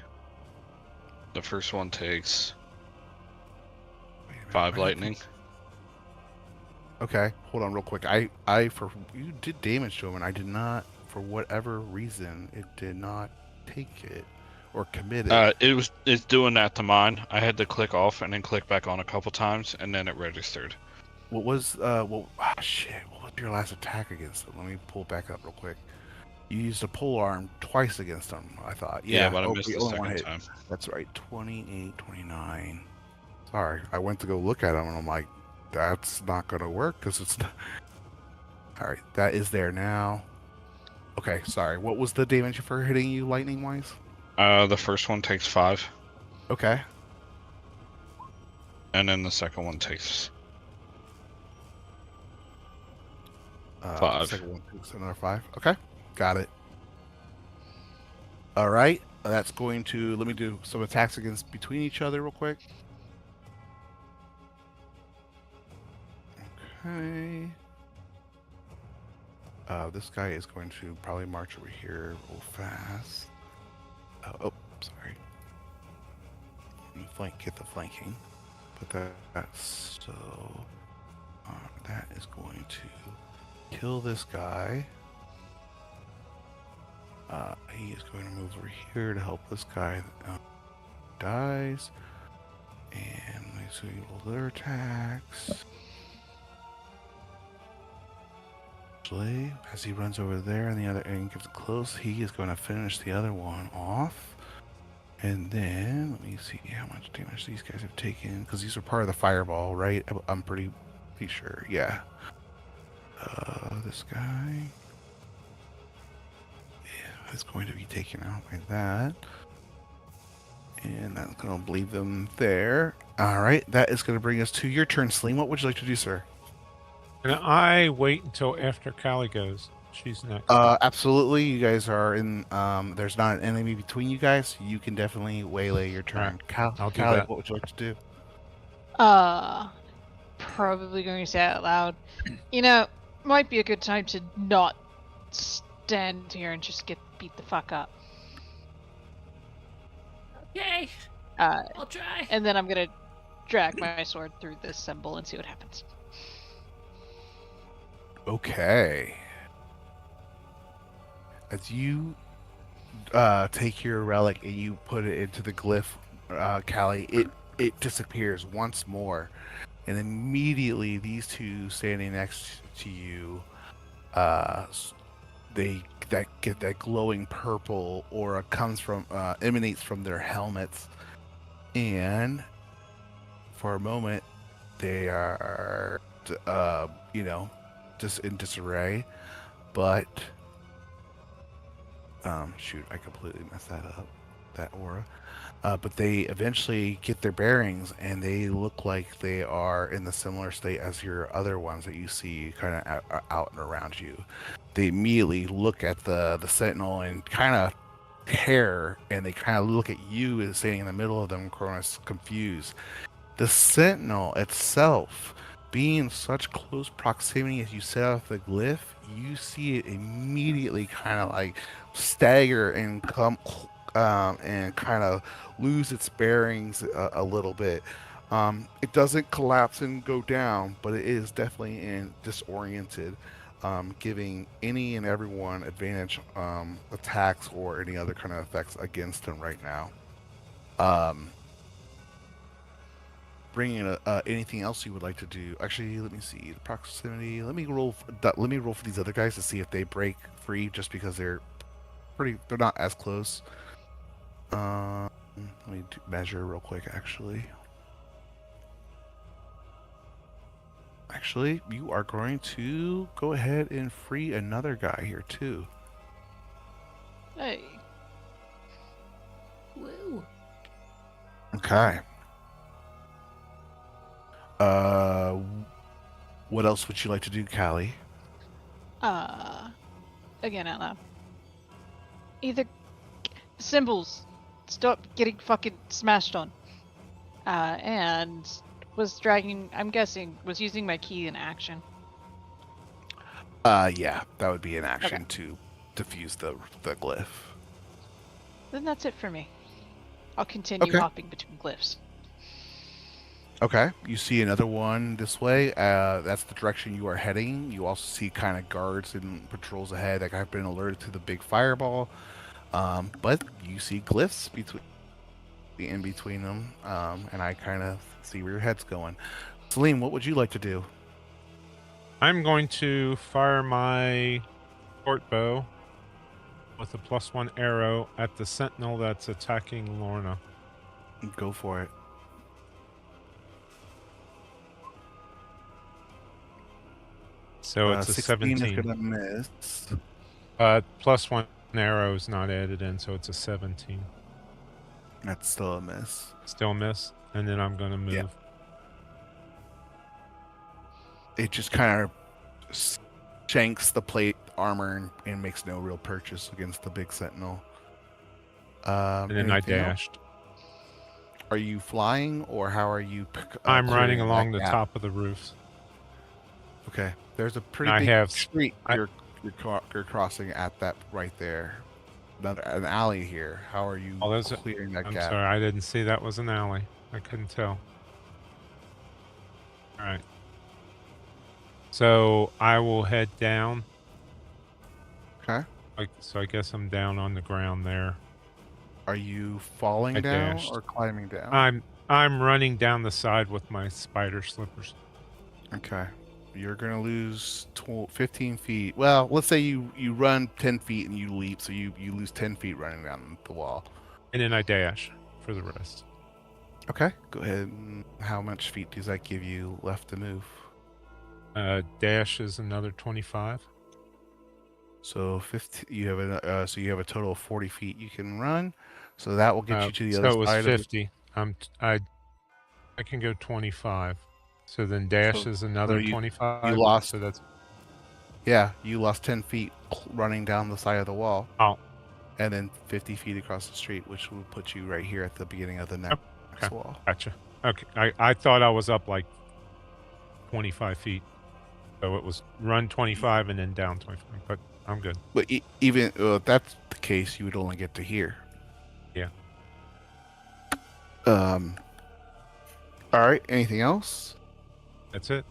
The first one takes Wait a minute, 5 why did lightning. Okay, hold on real quick. For you did damage to him, and I did not, for whatever reason, it did not take it or commit it. It's doing that to mine. I had to click off and then click back on a couple times, and then it registered. What was shit? What was your last attack against him? Let me pull it back up real quick. You used a pole arm twice against him, I thought. Yeah, but I oh, missed the the only one second hit. time. That's right, 28, 29. Sorry, I went to go look at him, and I'm like, that's not gonna work because it's not. All right, that is there now. Okay, sorry. What was the damage for hitting you lightning wise? The first one takes 5, Okay. and then the second one takes... The 5. second one takes another 5. Okay, got it. All right, that's going to let me do some attacks against between each other real quick. Okay. This guy is going to probably march over here real fast. Oh, sorry. Get the flanking. But that's so. That is going to kill this guy. He is going to move over here to help this guy that dies. And let's see all their attacks. Actually, as he runs over there and the other end gets close, he is going to finish the other one off. And then, let me see how much damage these guys have taken. Because these are part of the fireball, right? I'm pretty sure, yeah. This guy... yeah, is going to be taken out by that. And that's going to leave them there. Alright, that is going to bring us to your turn, Sleen. What would you like to do, sir? And I wait until after Callie goes. She's next. Absolutely. You guys are in. There's not an enemy between you guys. You can definitely waylay your turn. I'll do Callie, that. what would you like to do? Probably going to say out loud. You know, might be a good time to not stand here and just get beat the fuck up. Okay, Uh, I'll try. and then I'm gonna drag my sword through this symbol and see what happens. Okay. As you take your relic and you put it into the glyph, Callie, it disappears once more, and immediately these two standing next to you, they get that glowing purple aura comes from emanates from their helmets, and for a moment they are just in disarray. But shoot, I completely messed that up. That aura. But they eventually get their bearings, and they look like they are in the similar state as your other ones that you see kind of out and around you. They immediately look at the sentinel and kind of terror, and they kind of look at you as standing in the middle of them, Cronus, confused. The sentinel itself, being in such close proximity as you set off the glyph, you see it immediately kind of like stagger and come and kind of lose its bearings a little bit. It doesn't collapse and go down, but it is definitely disoriented, giving any and everyone advantage attacks or any other kind of effects against them right now. Bringing anything else you would like to do. Actually, let me see the proximity. Let me roll. Let me roll for these other guys to see if they break free, just because they're not as close. Let me measure real quick. Actually, you are going to go ahead and free another guy here too. Hey. Woo. Okay. What else would you like to do, Callie? Again, out loud. Either symbols, stop getting fucking smashed on. And was dragging. I'm guessing was using my key in action. Yeah, that would be an action to defuse the glyph. Then that's it for me. I'll continue hopping between glyphs. Okay, you see another one this way. That's the direction you are heading. You also see kind of guards and patrols ahead that have been alerted to the big fireball. But you see glyphs in between them, and I kind of see where your head's going. Salim, what would you like to do? I'm going to fire my short bow with a +1 arrow at the sentinel that's attacking Lorna. Go for it. So it's a 17. Is gonna miss. +1 arrow is not added in, so it's a 17. That's still a miss. Still miss, and then I'm going to move. Yeah. It just kind of shanks the plate armor and makes no real purchase against the big sentinel. And then I anything else? dashed. Are you flying, or how are you? I'm running clearing along that the gap? top of the roofs. Okay, there's a pretty I big have- street you're crossing at that right there. An alley here. How are you Oh, there's clearing that I'm gap? sorry, I didn't see that was an alley. I couldn't tell. All right. So I will head down. Okay. So I guess I'm down on the ground there. Are you falling I down dashed. or climbing down? I'm running down the side with my spider slippers. Okay. You're going to lose 15 feet. Well, let's say you run 10 feet and you leap, so you lose 10 feet running down the wall. And then I dash for the rest. Okay. Go ahead. How much feet does that give you left to move? Dash is another 25. So 15. You have so you have a total of 40 feet you can run. So that will get you to the so other it was side. 50. I can go 25. So then dash So- is another you 25. lost- So that's Yeah, you lost 10 feet running down the side of the wall. Oh. And then 50 feet across the street, which will put you right here at the beginning of the next Okay. wall. Gotcha. Okay. I thought I was up like 25 feet. So it was run 25 and then down 25. But I'm good. But even if that's the case, you would only get to here. Yeah. All right. Anything else? That's it.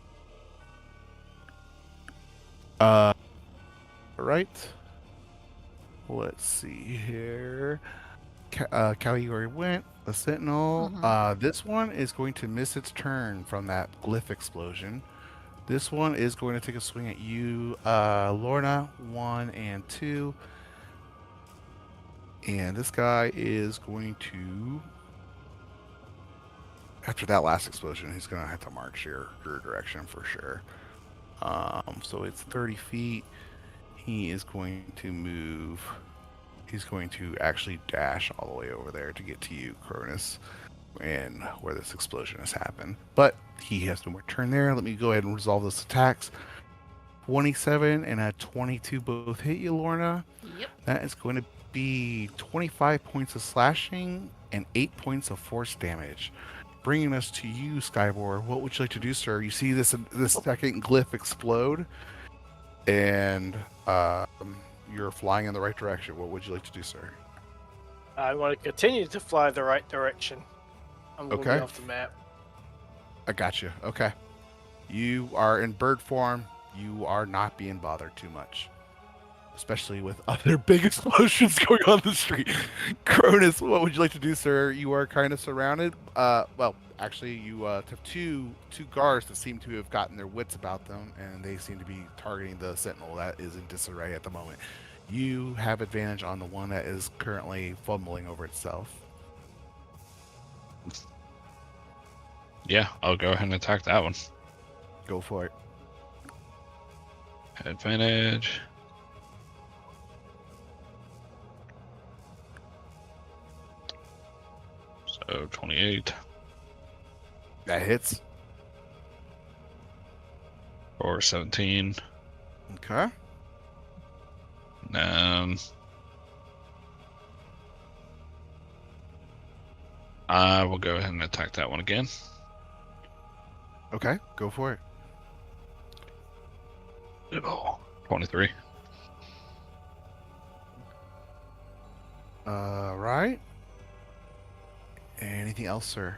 All right. Let's see here. Callie, you already went. The Sentinel. This one is going to miss its turn from that glyph explosion. This one is going to take a swing at you, Lorna, 1 and 2. And this guy is going to, after that last explosion, he's going to have to march your direction for sure. So it's 30 feet. He is going to move. He's going to actually dash all the way over there to get to you, Cronus, and where this explosion has happened. But he has no more turn there. Let me go ahead and resolve those attacks. 27 and a 22 both hit you, Lorna. Yep. That is going to be 25 points of slashing and 8 points of force damage. Bringing us to you, Skybor. What would you like to do, sir? You see this second glyph explode, and you're flying in the right direction. What would you like to do, sir? I want to continue to fly the right direction. I'm going to Okay. be off the map. I got you. Okay. You are in bird form. You are not being bothered too much, especially with other big explosions going on the street. Cronus, what would you like to do, sir? You are kind of surrounded. Well, actually, you have two guards that seem to have gotten their wits about them, and they seem to be targeting the sentinel that is in disarray at the moment. You have advantage on the one that is currently fumbling over itself. Yeah, I'll go ahead and attack that one. Go for it. Advantage. So 28 That hits. or 17. Okay. I will go ahead and attack that one again. Okay. Go for it. Oh, 23. Right. Anything else, sir?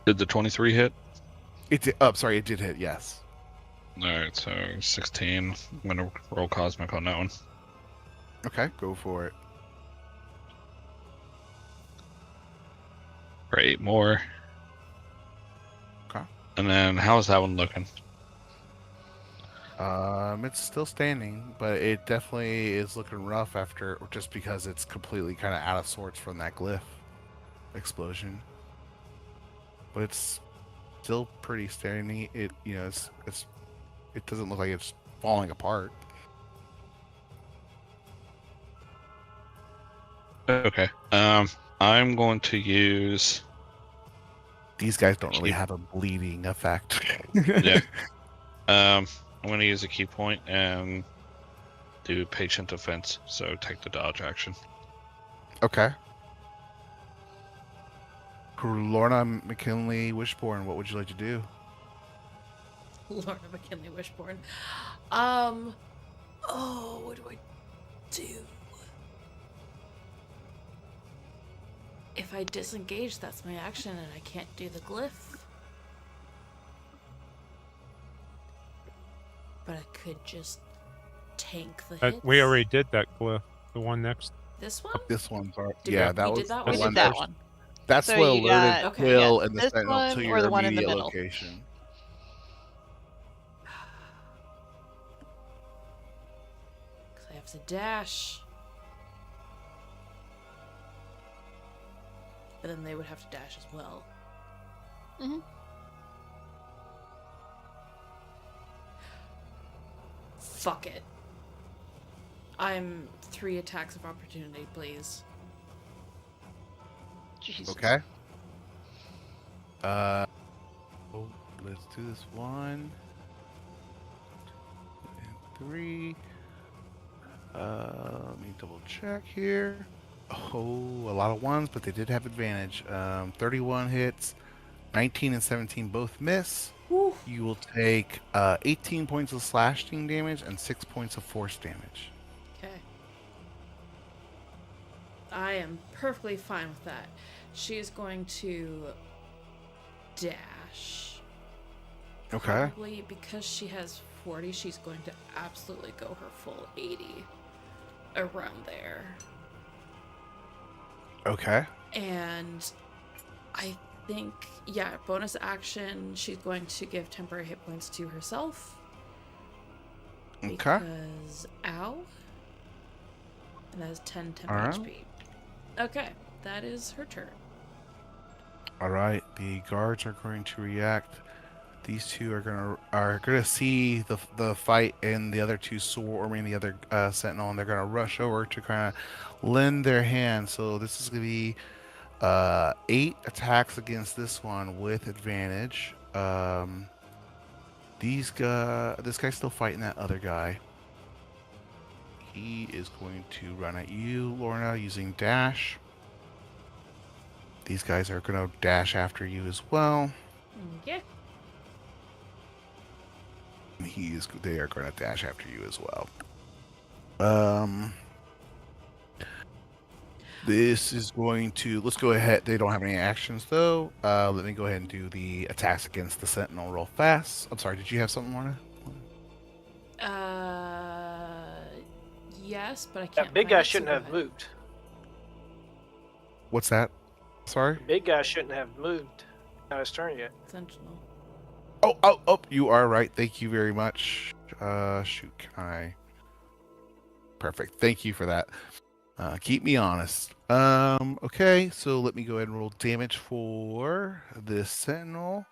Did the 23 hit? It did. Oh, sorry. It did hit. Yes. Alright, so 16. I'm gonna roll Cosmic on that one. Okay. Go for it. For 8 more. Okay. And then, how's that one looking? It's still standing, but it definitely is looking rough after just because it's completely kind of out of sorts from that glyph explosion. But it's still pretty standing. It it doesn't look like it's falling apart. Okay. I'm going to use. These guys don't really Keep- have a bleeding effect. Yeah. I'm going to use a key point and do patient defense. So take the dodge action. Okay. Lorna McKinley Wishborn, what would you like to do? Lorna McKinley Wishborn. Oh, what do I do? If I disengage, that's my action, and I can't do the glyph. But I could just tank the hits. We already did that glyph. The one next. This one? This one's our, Did yeah, we- that we was did that the We one? did that that- one. That's So what you alerted got- Quill yeah, and the this Sentinel one to or your the one in the immediate middle? location. Because I have to dash. But then they would have to dash as well. Mhm. Fuck it. I'm 3 attacks of opportunity, please. Jesus. Okay. Let's do this 1 and 3. Let me double check here. Oh, a lot of 1s, but they did have advantage. 31 hits, 19 and 17 both miss. Whew. You will take 18 points of slashing damage and 6 points of force damage. Okay. I am perfectly fine with that. She's going to dash. Okay. Probably because she has 40, she's going to absolutely go her full 80 around there. Okay. And I think, yeah, bonus action, she's going to give temporary hit points to herself. Okay. Because, ow. And that is 10 temp Alright. HP. Okay, that is her turn. All right. The guards are going to react. These two are gonna see the fight and the other two swarming the other sentinel, and they're gonna rush over to kind of lend their hand. So this is gonna be 8 attacks against this one with advantage. This guy's still fighting that other guy. He is going to run at you, Lorna, using dash. These guys are gonna dash after you as well. Yeah. They are going to dash after you as well. This is going to, let's go ahead. They don't have any actions though. Let me go ahead and do the attacks against the sentinel real fast. I'm sorry, did you have something, Lorna? Yes, but I can't. That big find guy it, so shouldn't go have ahead. moved. What's that? Sorry? The big guy shouldn't have moved. Not his turn yet. Sentinel. Oh, you are right. Thank you very much. Shoot, can I? Perfect. Thank you for that. Keep me honest. Okay, so let me go ahead and roll damage for this sentinel.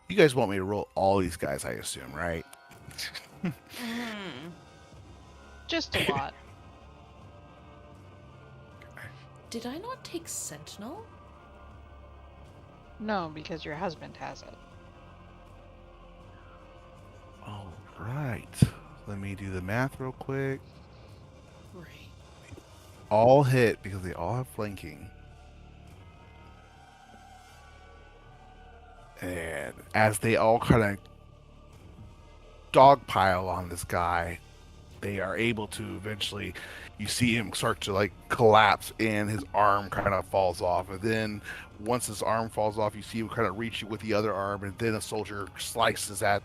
You guys want me to roll all these guys, I assume, right? Just a lot. Did I not take Sentinel? No, because your husband has it. All right. Let me do the math real quick. Right. All hit because they all have flanking. And as they all kind of dogpile on this guy, they are able to eventually, you see him start to like collapse and his arm kind of falls off. And then once his arm falls off, you see him kind of reach you with the other arm, and then a soldier slices at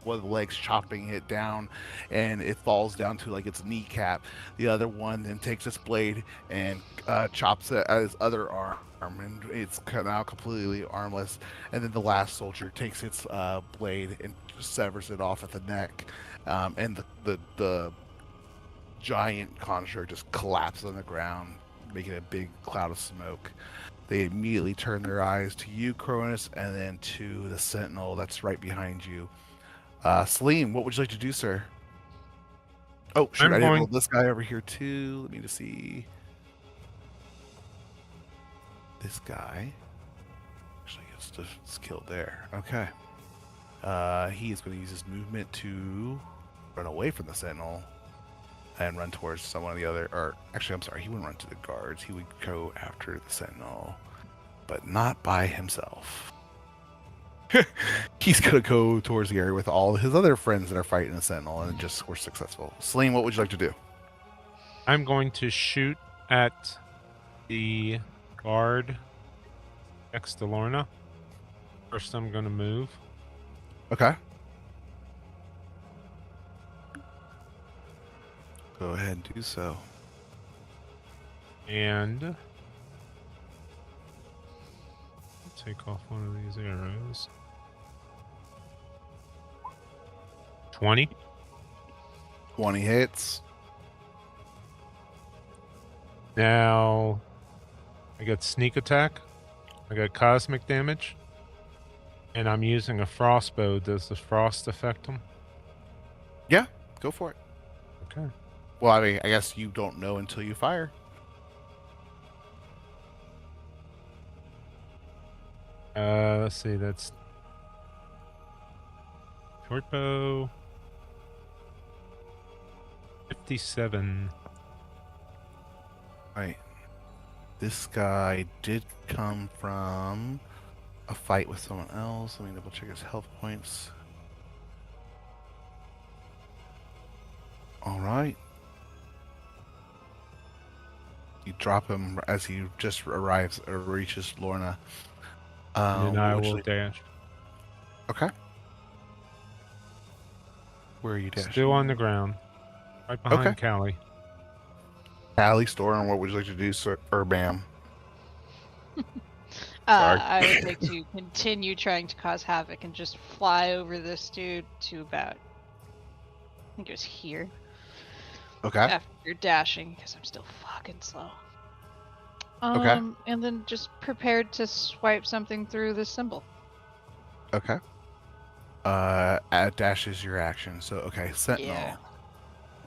one of the legs, chopping it down, and it falls down to like its kneecap. The other one then takes its blade and chops it at his other arm, and it's now completely armless. And then the last soldier takes its blade and severs it off at the neck, and the giant conjurer just collapses on the ground, making a big cloud of smoke. They immediately turn their eyes to you, Cronus, and then to the sentinel that's right behind you. Salim, what would you like to do, sir? Oh, shoot, I didn't roll this guy over here, too. Let me just see. This guy actually gets killed there. Okay. He is going to use his movement to run away from the sentinel and run towards someone of the other. Or, actually, I'm sorry, he wouldn't run to the guards. He would go after the sentinel, but not by himself. He's gonna go towards the area with all his other friends that are fighting the sentinel, and just were successful. Celine, what would you like to do? I'm going to shoot at the guard next to Lorna. First, I'm going to move. Okay. Go ahead and do so. And take off one of these arrows. 20. 20 hits. Now, I got sneak attack. I got cosmic damage. And I'm using a frost bow. Does the frost affect them? Yeah, go for it. Okay. Well, I mean, I guess you don't know until you fire. Let's see. That's short bow. 57. Right. This guy did come from a fight with someone else. Let me double check his health points. All right. You drop him as he just arrives or reaches Lorna. And I will dash. Okay. Where are you dashing? Still on the ground. Right behind Okay. Callie. Callie, Storm, what would you like to do, sir? Or Bam? Sorry. I would like to continue trying to cause havoc and just fly over this dude to about, I think it was here, Okay. after dashing, because I'm still fucking slow. Okay. And then just prepared to swipe something through this symbol. Okay. Dash is your action. So okay, Sentinel.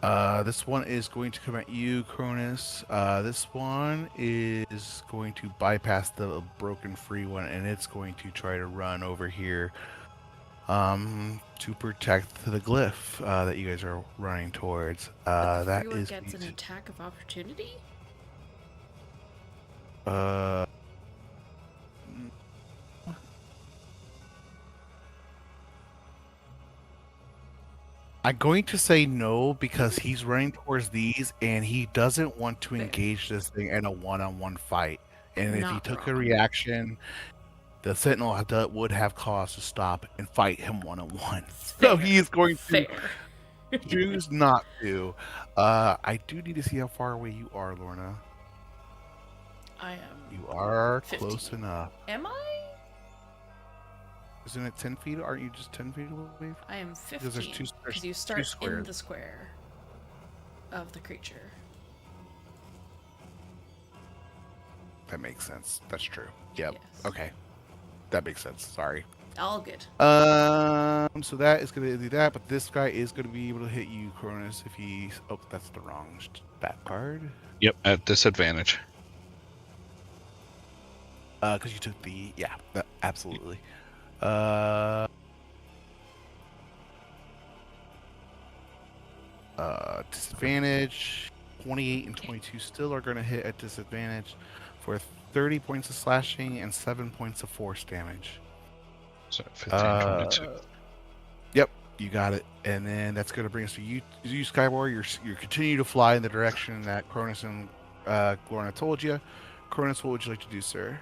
Yeah. This one is going to come at you, Cronus. This one is going to bypass the broken free one, and it's going to try to run over here, to protect the glyph that you guys are running towards. But the That free one is gets an attack of opportunity? uh. I'm going to say no because he's running towards these and he doesn't want to Fair. engage this thing in a one-on-one fight. And if he Not took a wrong. reaction, the Sentinel would have cause to stop and fight him one-on-one. So he is going to Fair. choose not to. I do need to see how far away you are, Lorna. I am. You are 15. close enough. Am I? Isn't it 10 feet? Aren't you just 10 feet away? I am 15. there's Because you two start in squares. the square of the creature. That makes sense. That's true. Yep. Yes. Okay. That makes sense. Sorry. All good. So that is going to do that, but this guy is going to be able to hit you, Cronus, if he... Oh, that's the wrong stat card. Yep, at disadvantage. Because you took the... Yeah, absolutely. Disadvantage. 28 and 22 still are going to hit at disadvantage for 30 points of slashing and 7 points of force damage. So 15, 22. Yep, you got it. And then that's going to bring us to you, Skywar. You continue to fly in the direction that Cronus and Lorna told you. Cronus, what would you like to do, sir?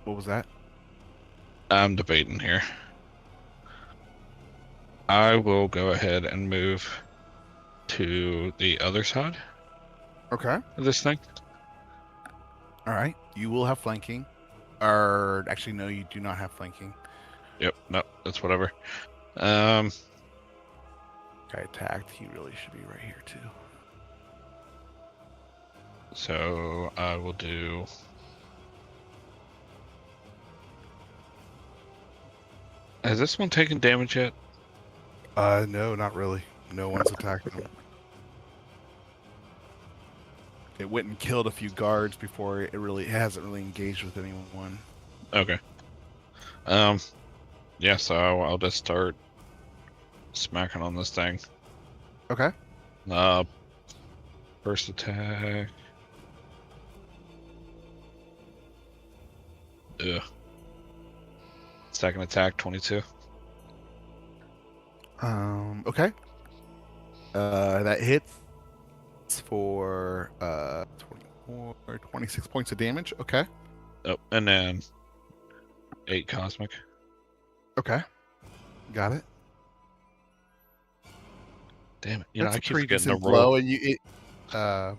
What was that? I'm debating here. I will go ahead and move to the other side Okay. of this thing. All right. You will have flanking. Or actually, no, you do not have flanking. Yep, no, that's whatever. Guy attacked. He really should be right here, too. So I will do... Has this one taken damage yet? No, not really. No one's attacked him. It went and killed a few guards before it hasn't really engaged with anyone. Okay. Yeah, so I'll just start smacking on this thing. Okay. First attack. Ugh. Second attack, 22. Okay. That hits for 26 points of damage. Okay. Oh, and then 8 cosmic. Okay. Got it. Damn it! You That's know, I a keep pretty forgetting the decent roll. blow, and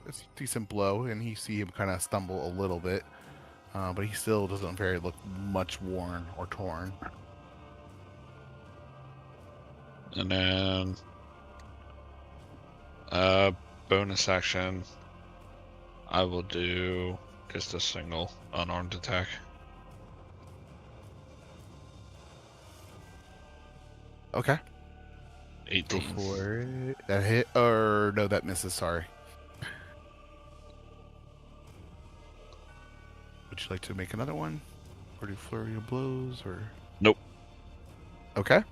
it's a decent blow, and you see him kind of stumble a little bit, but he still doesn't look much worn or torn. And then bonus action, I will do just a single unarmed attack. Okay. 18. Go for it. That hit, or no, that misses. Sorry. Would you like to make another one, or do flurry of blows, or? Nope. Okay.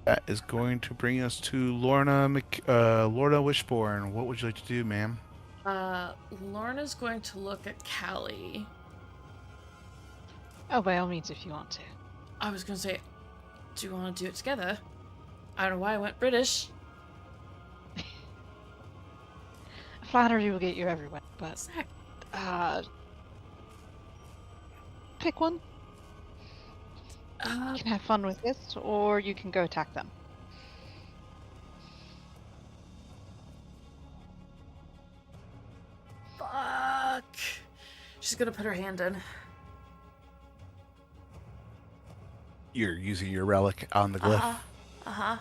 That is going to bring us to Lorna Wishborn. What would you like to do, ma'am? Lorna's going to look at Callie. Oh, by all means, if you want to. I was going to say, do you want to do it together? I don't know why I went British. Flattery will get you everywhere, but Exact. pick one. You can have fun with this, or you can go attack them. Fuck. She's going to put her hand in. You're using your relic on the glyph. Uh-huh.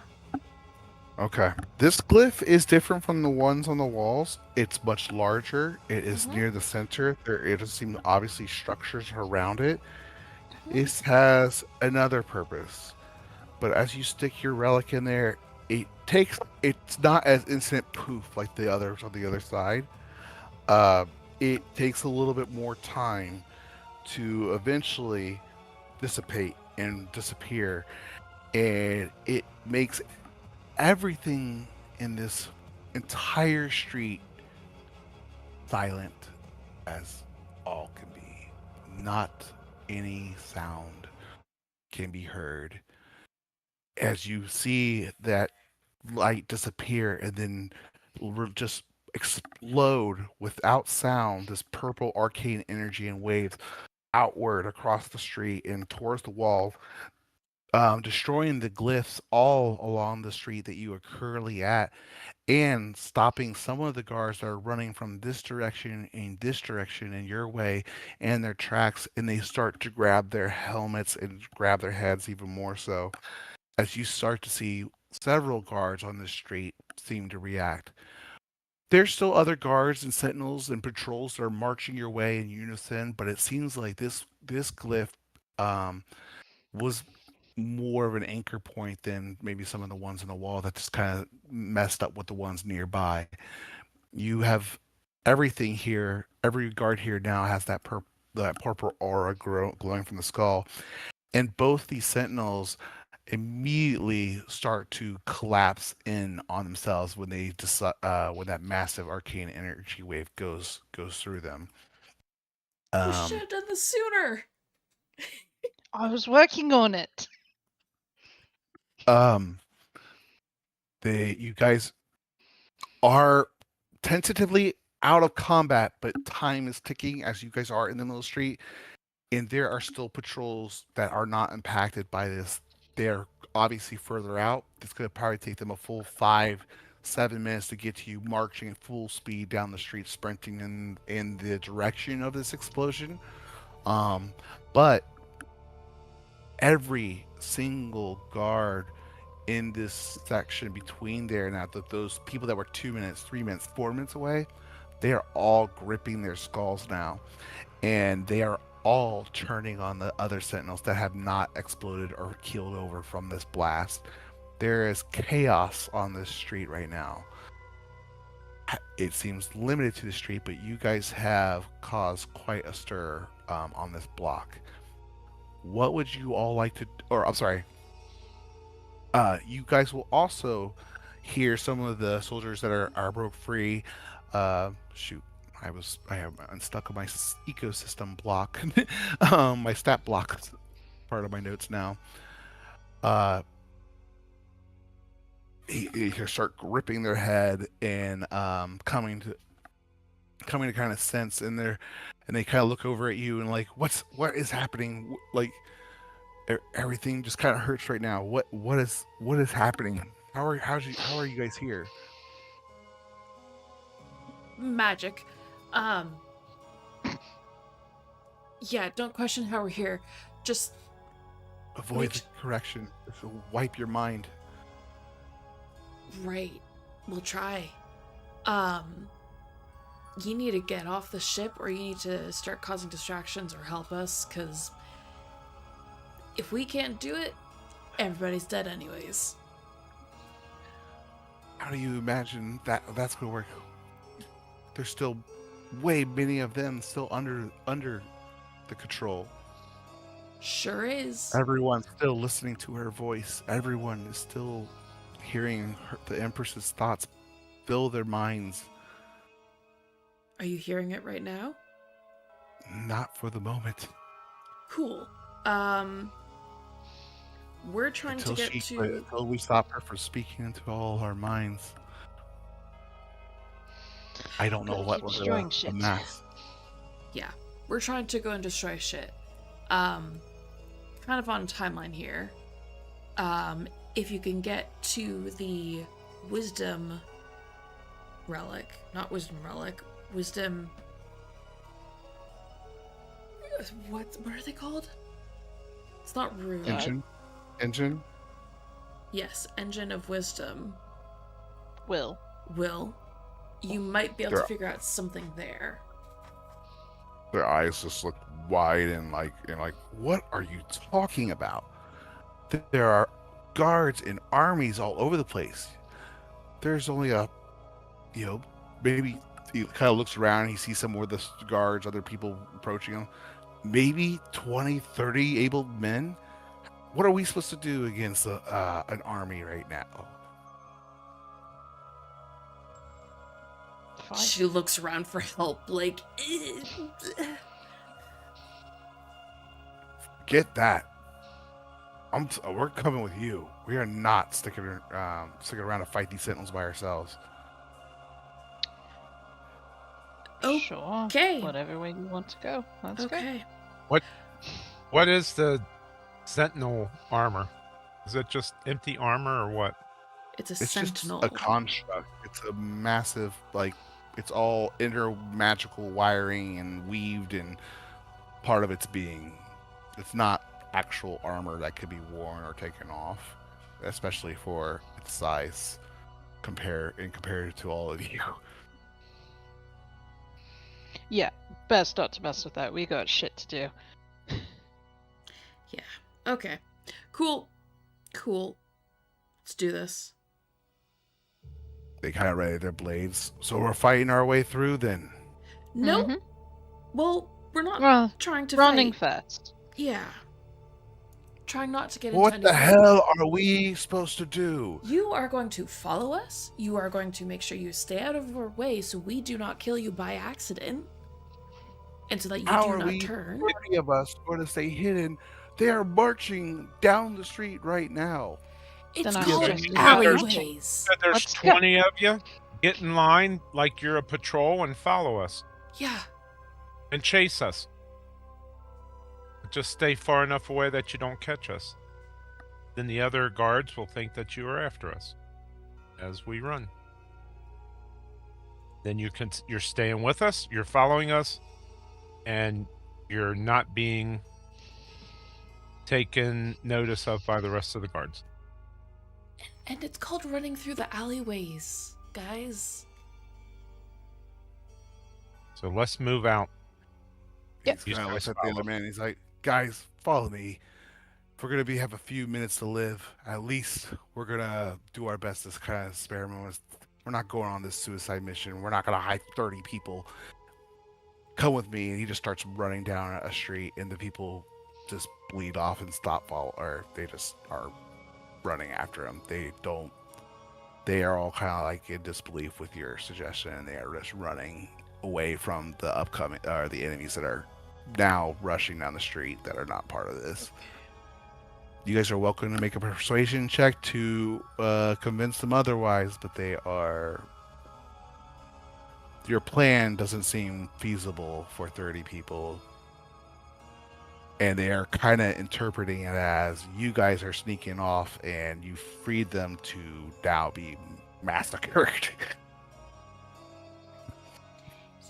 Okay. This glyph is different from the ones on the walls. It's much larger. It is Mhm. near the center. There it seems obviously structures around it. It has another purpose. But as you stick your relic in there, it's not as instant poof like the others on the other side. Uh, it takes a little bit more time to eventually dissipate and disappear, and it makes everything in this entire street silent as all can be. Not any sound can be heard as you see that light disappear and then just explode without sound. This purple arcane energy and waves outward across the street and towards the wall, destroying the glyphs all along the street that you are currently at, and stopping some of the guards that are running from this direction and this direction in your way and their tracks, and they start to grab their helmets and grab their heads even more so as you start to see several guards on the street seem to react. There's still other guards and sentinels and patrols that are marching your way in unison, but it seems like this glyph um, was more of an anchor point than maybe some of the ones on the wall that just kind of messed up with the ones nearby. You have everything here. Every guard here now has that purple aura glowing from the skull, and both these sentinels immediately start to collapse in on themselves when they decide when that massive arcane energy wave goes through them. We should Um, have done this sooner. I was working on it. um, you guys are tentatively out of combat, but time is ticking as you guys are in the middle of the street, and there are still patrols that are not impacted by this. They're obviously further out. It's going to probably take them a full 7 minutes to get to you, marching at full speed down the street, sprinting in the direction of this explosion. Um, but every single guard in this section between there now, that those people that were 2 minutes, 3 minutes, 4 minutes away, they are all gripping their skulls now, and they are all turning on the other sentinels that have not exploded or keeled over from this blast. There is chaos on this street right now. It seems limited to the street, but you guys have caused quite a stir on this block. What would you all like to, or I'm sorry, you guys will also hear some of the soldiers that are broke free. Shoot, I am unstuck on my ecosystem block, my stat block part of my notes now. Uh, he start gripping their head and coming to kind of sense in there, and they kind of look over at you and like, what is happening? Like everything just kind of hurts right now. What is happening? How are you guys here? Magic. Um. Yeah, don't question how we're here. Just Avoid make the correction. Wipe your mind. right. We'll try. Um. You need to get off the ship, or you need to start causing distractions or help us, because if we can't do it, everybody's dead anyways. How do you imagine that's going to work? There's still way many of them still under the control. Sure is. Everyone's still listening to her voice. Everyone is still hearing the Empress's thoughts fill their minds. Are you hearing it right now? Not for the moment. Cool. We're trying to get to. Until we stop her from speaking into all our minds. I don't know Gotta what keep was destroying a shit. mass. Yeah, we're trying to go and destroy shit. Kind of on a timeline here. If you can get to the wisdom relic, not wisdom relic, wisdom. What are they called? It's not rune. Engine. Yes, engine of wisdom. Will. Will, you might be able to There- figure out something there. Their eyes just look wide and like, what are you talking about? There are guards and armies all over the place. There's only maybe he kind of looks around and he sees some more of the guards, other people approaching him. Maybe 20, 30 able men. What are we supposed to do against an army right now? Fine. She looks around for help, like. Get that. We're coming with you. We are not sticking around to fight these sentinels by ourselves. Sure. Okay. Whatever way you want to go. Let's go. Okay. What is the Sentinel armor? Is it just empty armor or what? It's a It's sentinel. just a construct. It's a massive, it's all magical wiring and weaved, and part of its being. It's not actual armor that could be worn or taken off, especially for its size compared to all of you. Yeah, best not to mess with that. We got shit to do. Yeah. Okay. Cool. Let's do this. They kind of ready their blades. So we're fighting our way through then. No. Mhm. Well, we're not Well, trying to running fight. first. Yeah. Trying not to get What into the any hell are we supposed to do? You are going to follow us. You are going to make sure you stay out of our way so we do not kill you by accident. And so that you How do are not we, turn. 30 of us, going to stay hidden? They are marching down the street right now. It's Then I called suggest- alleyways. There's Let's go. 20 of you. Get in line like you're a patrol and follow us Yeah. and chase us. Just stay far enough away that you don't catch us. Then the other guards will think that you are after us as we run. Then you're staying with us, you're following us, and you're not being taken notice of by the rest of the guards. And it's called running through the alleyways, guys. So let's move out. Yep. He kind of These looks guys at the other follow. man. He's like, "Guys, follow me. If we're gonna have a few minutes to live, at least we're gonna do our best to kind of spare moments. We're not going on this suicide mission. We're not gonna hide 30 people. Come with me." And he just starts running down a street, and the people just bleed off and stop or they just are running after him. They are all kind of like in disbelief with your suggestion, and they are just running away from the the enemies that are now rushing down the street that are not part of this. You guys are welcome to make a persuasion check to convince them otherwise, but your plan doesn't seem feasible for 30 people. And they are kind of interpreting it as you guys are sneaking off and you freed them to now be massacred.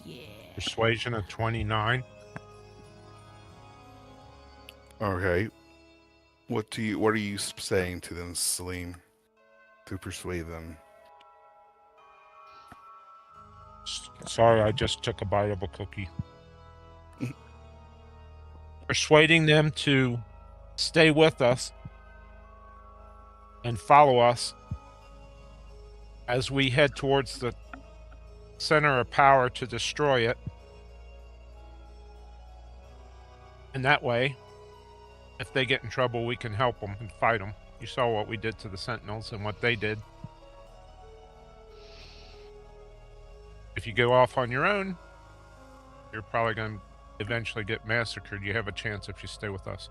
Yeah. Persuasion of 29. Okay. What are you saying to them, Celine, to persuade them? Sorry, I just took a bite of a cookie. Persuading them to stay with us and follow us as we head towards the center of power to destroy it. And that way, if they get in trouble, we can help them and fight them. You saw what we did to the Sentinels and what they did. If you go off on your own, you're probably going to eventually get massacred. You have a chance if you stay with us.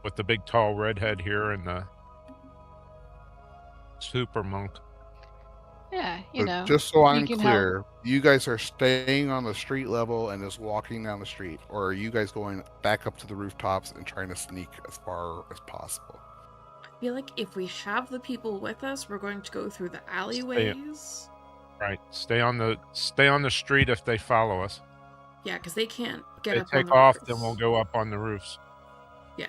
With the big tall redhead here and the super monk. Yeah, you But know. just so I'm can clear, you guys are staying on the street level and just walking down the street, or are you guys going back up to the rooftops and trying to sneak as far as possible? I feel like if we have the people with us, we're going to go through the alleyways. Right. Stay on the street if they follow us. Yeah, because they can't get They up on take the off, roofs. then we'll go up on the roofs. Yeah.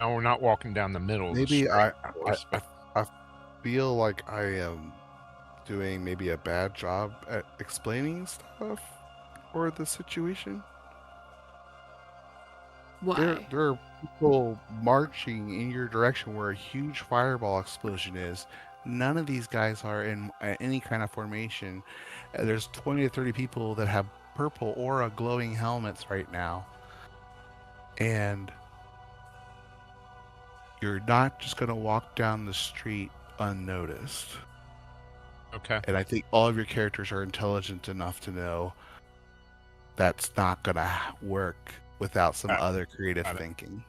No, we're not walking down the middle of the Maybe street, I, of course, but I feel like I am doing maybe a bad job at explaining stuff or the situation. Why? There are people marching in your direction where a huge fireball explosion is. None of these guys are in any kind of formation. There's 20 to 30 people that have purple aura glowing helmets right now. And you're not just going to walk down the street unnoticed. okay. And I think all of your characters are intelligent enough to know that's not going to work without some Got other creative got it. thinking.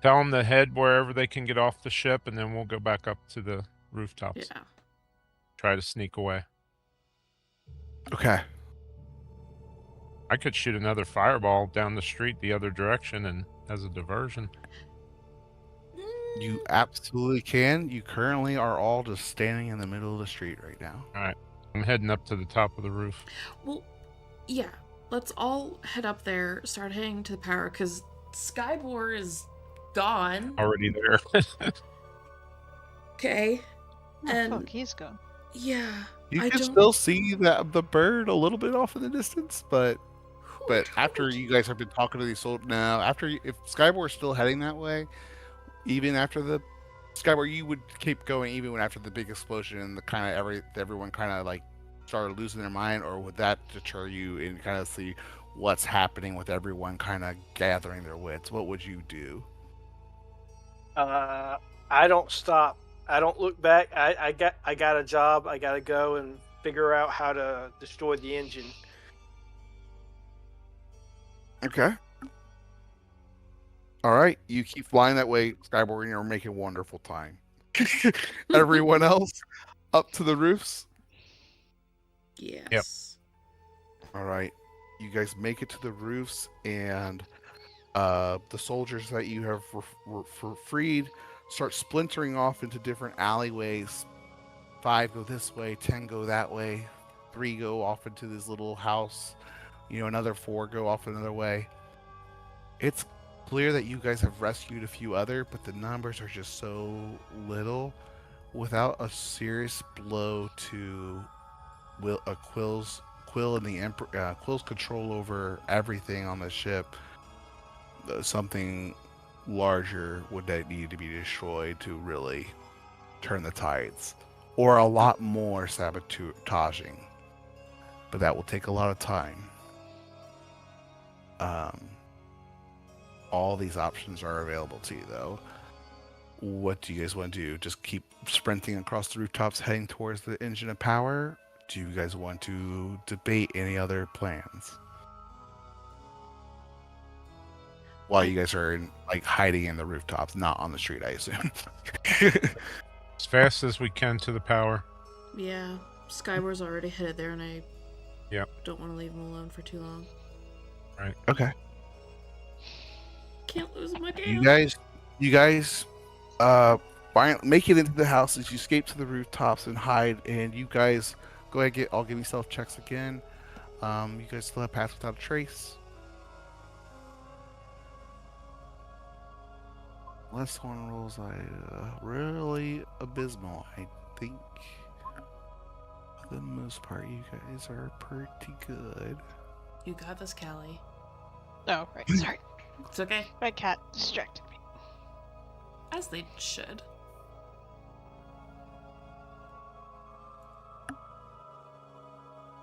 Tell them to head wherever they can get off the ship, and then we'll go back up to the rooftops. Yeah. Try to sneak away. Okay. I could shoot another fireball down the street the other direction and as a diversion. You absolutely can. You currently are all just standing in the middle of the street right now. All right. I'm heading up to the top of the roof. Well, yeah. Let's all head up there, start heading to the power, because Skybor is gone. Already there. Okay. Oh, And fuck, he's gone. yeah. You I can don't... still see the bird a little bit off in the distance, but Who after told you guys have been talking to these soldiers now, if Skybor is still heading that way, even after the Skybor, you would keep going even after the big explosion and the kind of everyone kind of like started losing their mind, or would that deter you and kind of see what's happening with everyone kind of gathering their wits? What would you do? I don't stop. I don't look back. I got a job. I got to go and figure out how to destroy the engine. Okay. All right, you keep flying that way, Skybor, and you're making wonderful time. Everyone else up to the roofs. Yes. All right, you guys make it to the roofs, and the soldiers that you have freed start splintering off into different alleyways. 5 go this way, 10 go that way, 3 go off into this little house. Another 4 go off another way. It's clear that you guys have rescued a few other, but the numbers are just so little. Without a serious blow to Quill and the Emperor, Quill's control over everything on the ship, something larger would need to be destroyed to really turn the tides, or a lot more sabotaging. But that will take a lot of time. All these options are available to you, though. What do you guys want to do? Just keep sprinting across the rooftops, heading towards the engine of power? Do you guys want to debate any other plans? While you guys are hiding in the rooftops, not on the street, I assume. As fast as we can to the power. Yeah. Skybor's already headed there, and I Yep. don't want to leave him alone for too long. Right. Okay. Can't lose my damn. You guys make it into the houses. You escape to the rooftops and hide, and you guys go ahead. I'll give you self checks again. You guys still have pass without a trace. Last one rolls really abysmal. I think for the most part, you guys are pretty good. You got this, Callie. Oh, right, sorry. It's okay. My cat distracted me. As they should.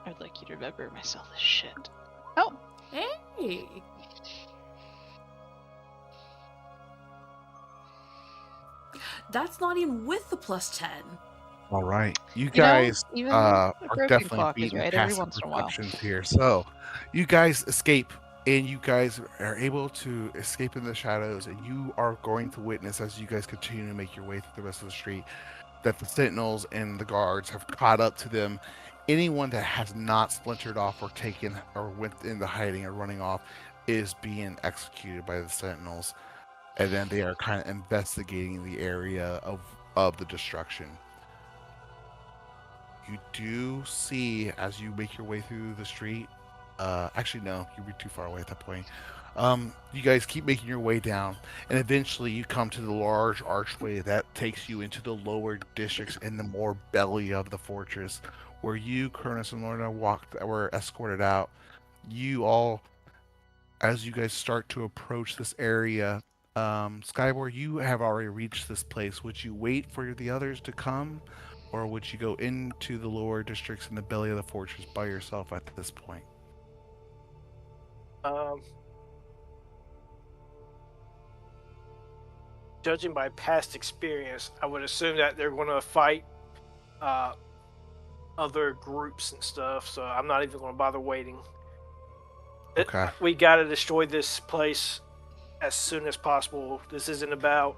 I'd like you to remember myself as shit. Oh, Hey! That's not even with the +10. All right, you know, guys even are a broken definitely clock is beating right every past once in a while. imperfections here. So, you guys escape, and you guys are able to escape in the shadows, and you are going to witness as you guys continue to make your way through the rest of the street that the sentinels and the guards have caught up to them. Anyone that has not splintered off or taken or went into hiding or running off is being executed by the sentinels, and then they are kind of investigating the area of the destruction. You do see, as you make your way through the street, actually no, you'd be too far away at that point. You guys keep making your way down, and eventually you come to the large archway that takes you into the lower districts in the more belly of the fortress, where you, Cronus, and Lorna were escorted out. You all, as you guys start to approach this area, Skyward, you have already reached this place. Would you wait for the others to come, or would you go into the lower districts in the belly of the fortress by yourself at this point? Um, Judging by past experience, I would assume that they're going to fight uh, other groups and stuff. So I'm not even going to bother waiting. Okay. We got to destroy this place as soon as possible. This isn't about,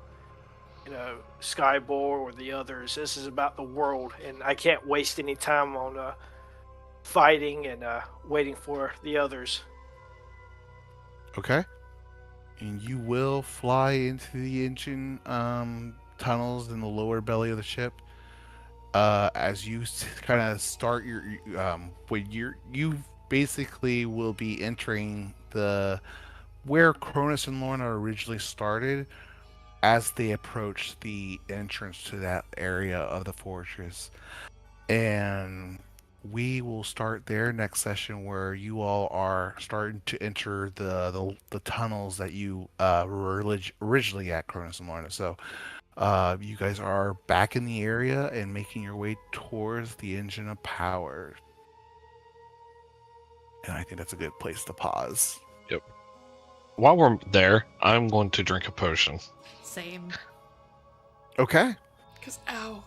Skybor or the others. This is about the world, and I can't waste any time on fighting and waiting for the others. Okay. And you will fly into the engine tunnels in the lower belly of the ship. As you kind of start when you basically will be entering the where Cronus and Lorna originally started as they approach the entrance to that area of the fortress. And we will start there next session where you all are starting to enter the tunnels that you were originally at, Cronus and Lorna. So you guys are back in the area and making your way towards the engine of power. And I think that's a good place to pause. Yep. While we're there, I'm going to drink a potion. Same. Okay. Because, ow.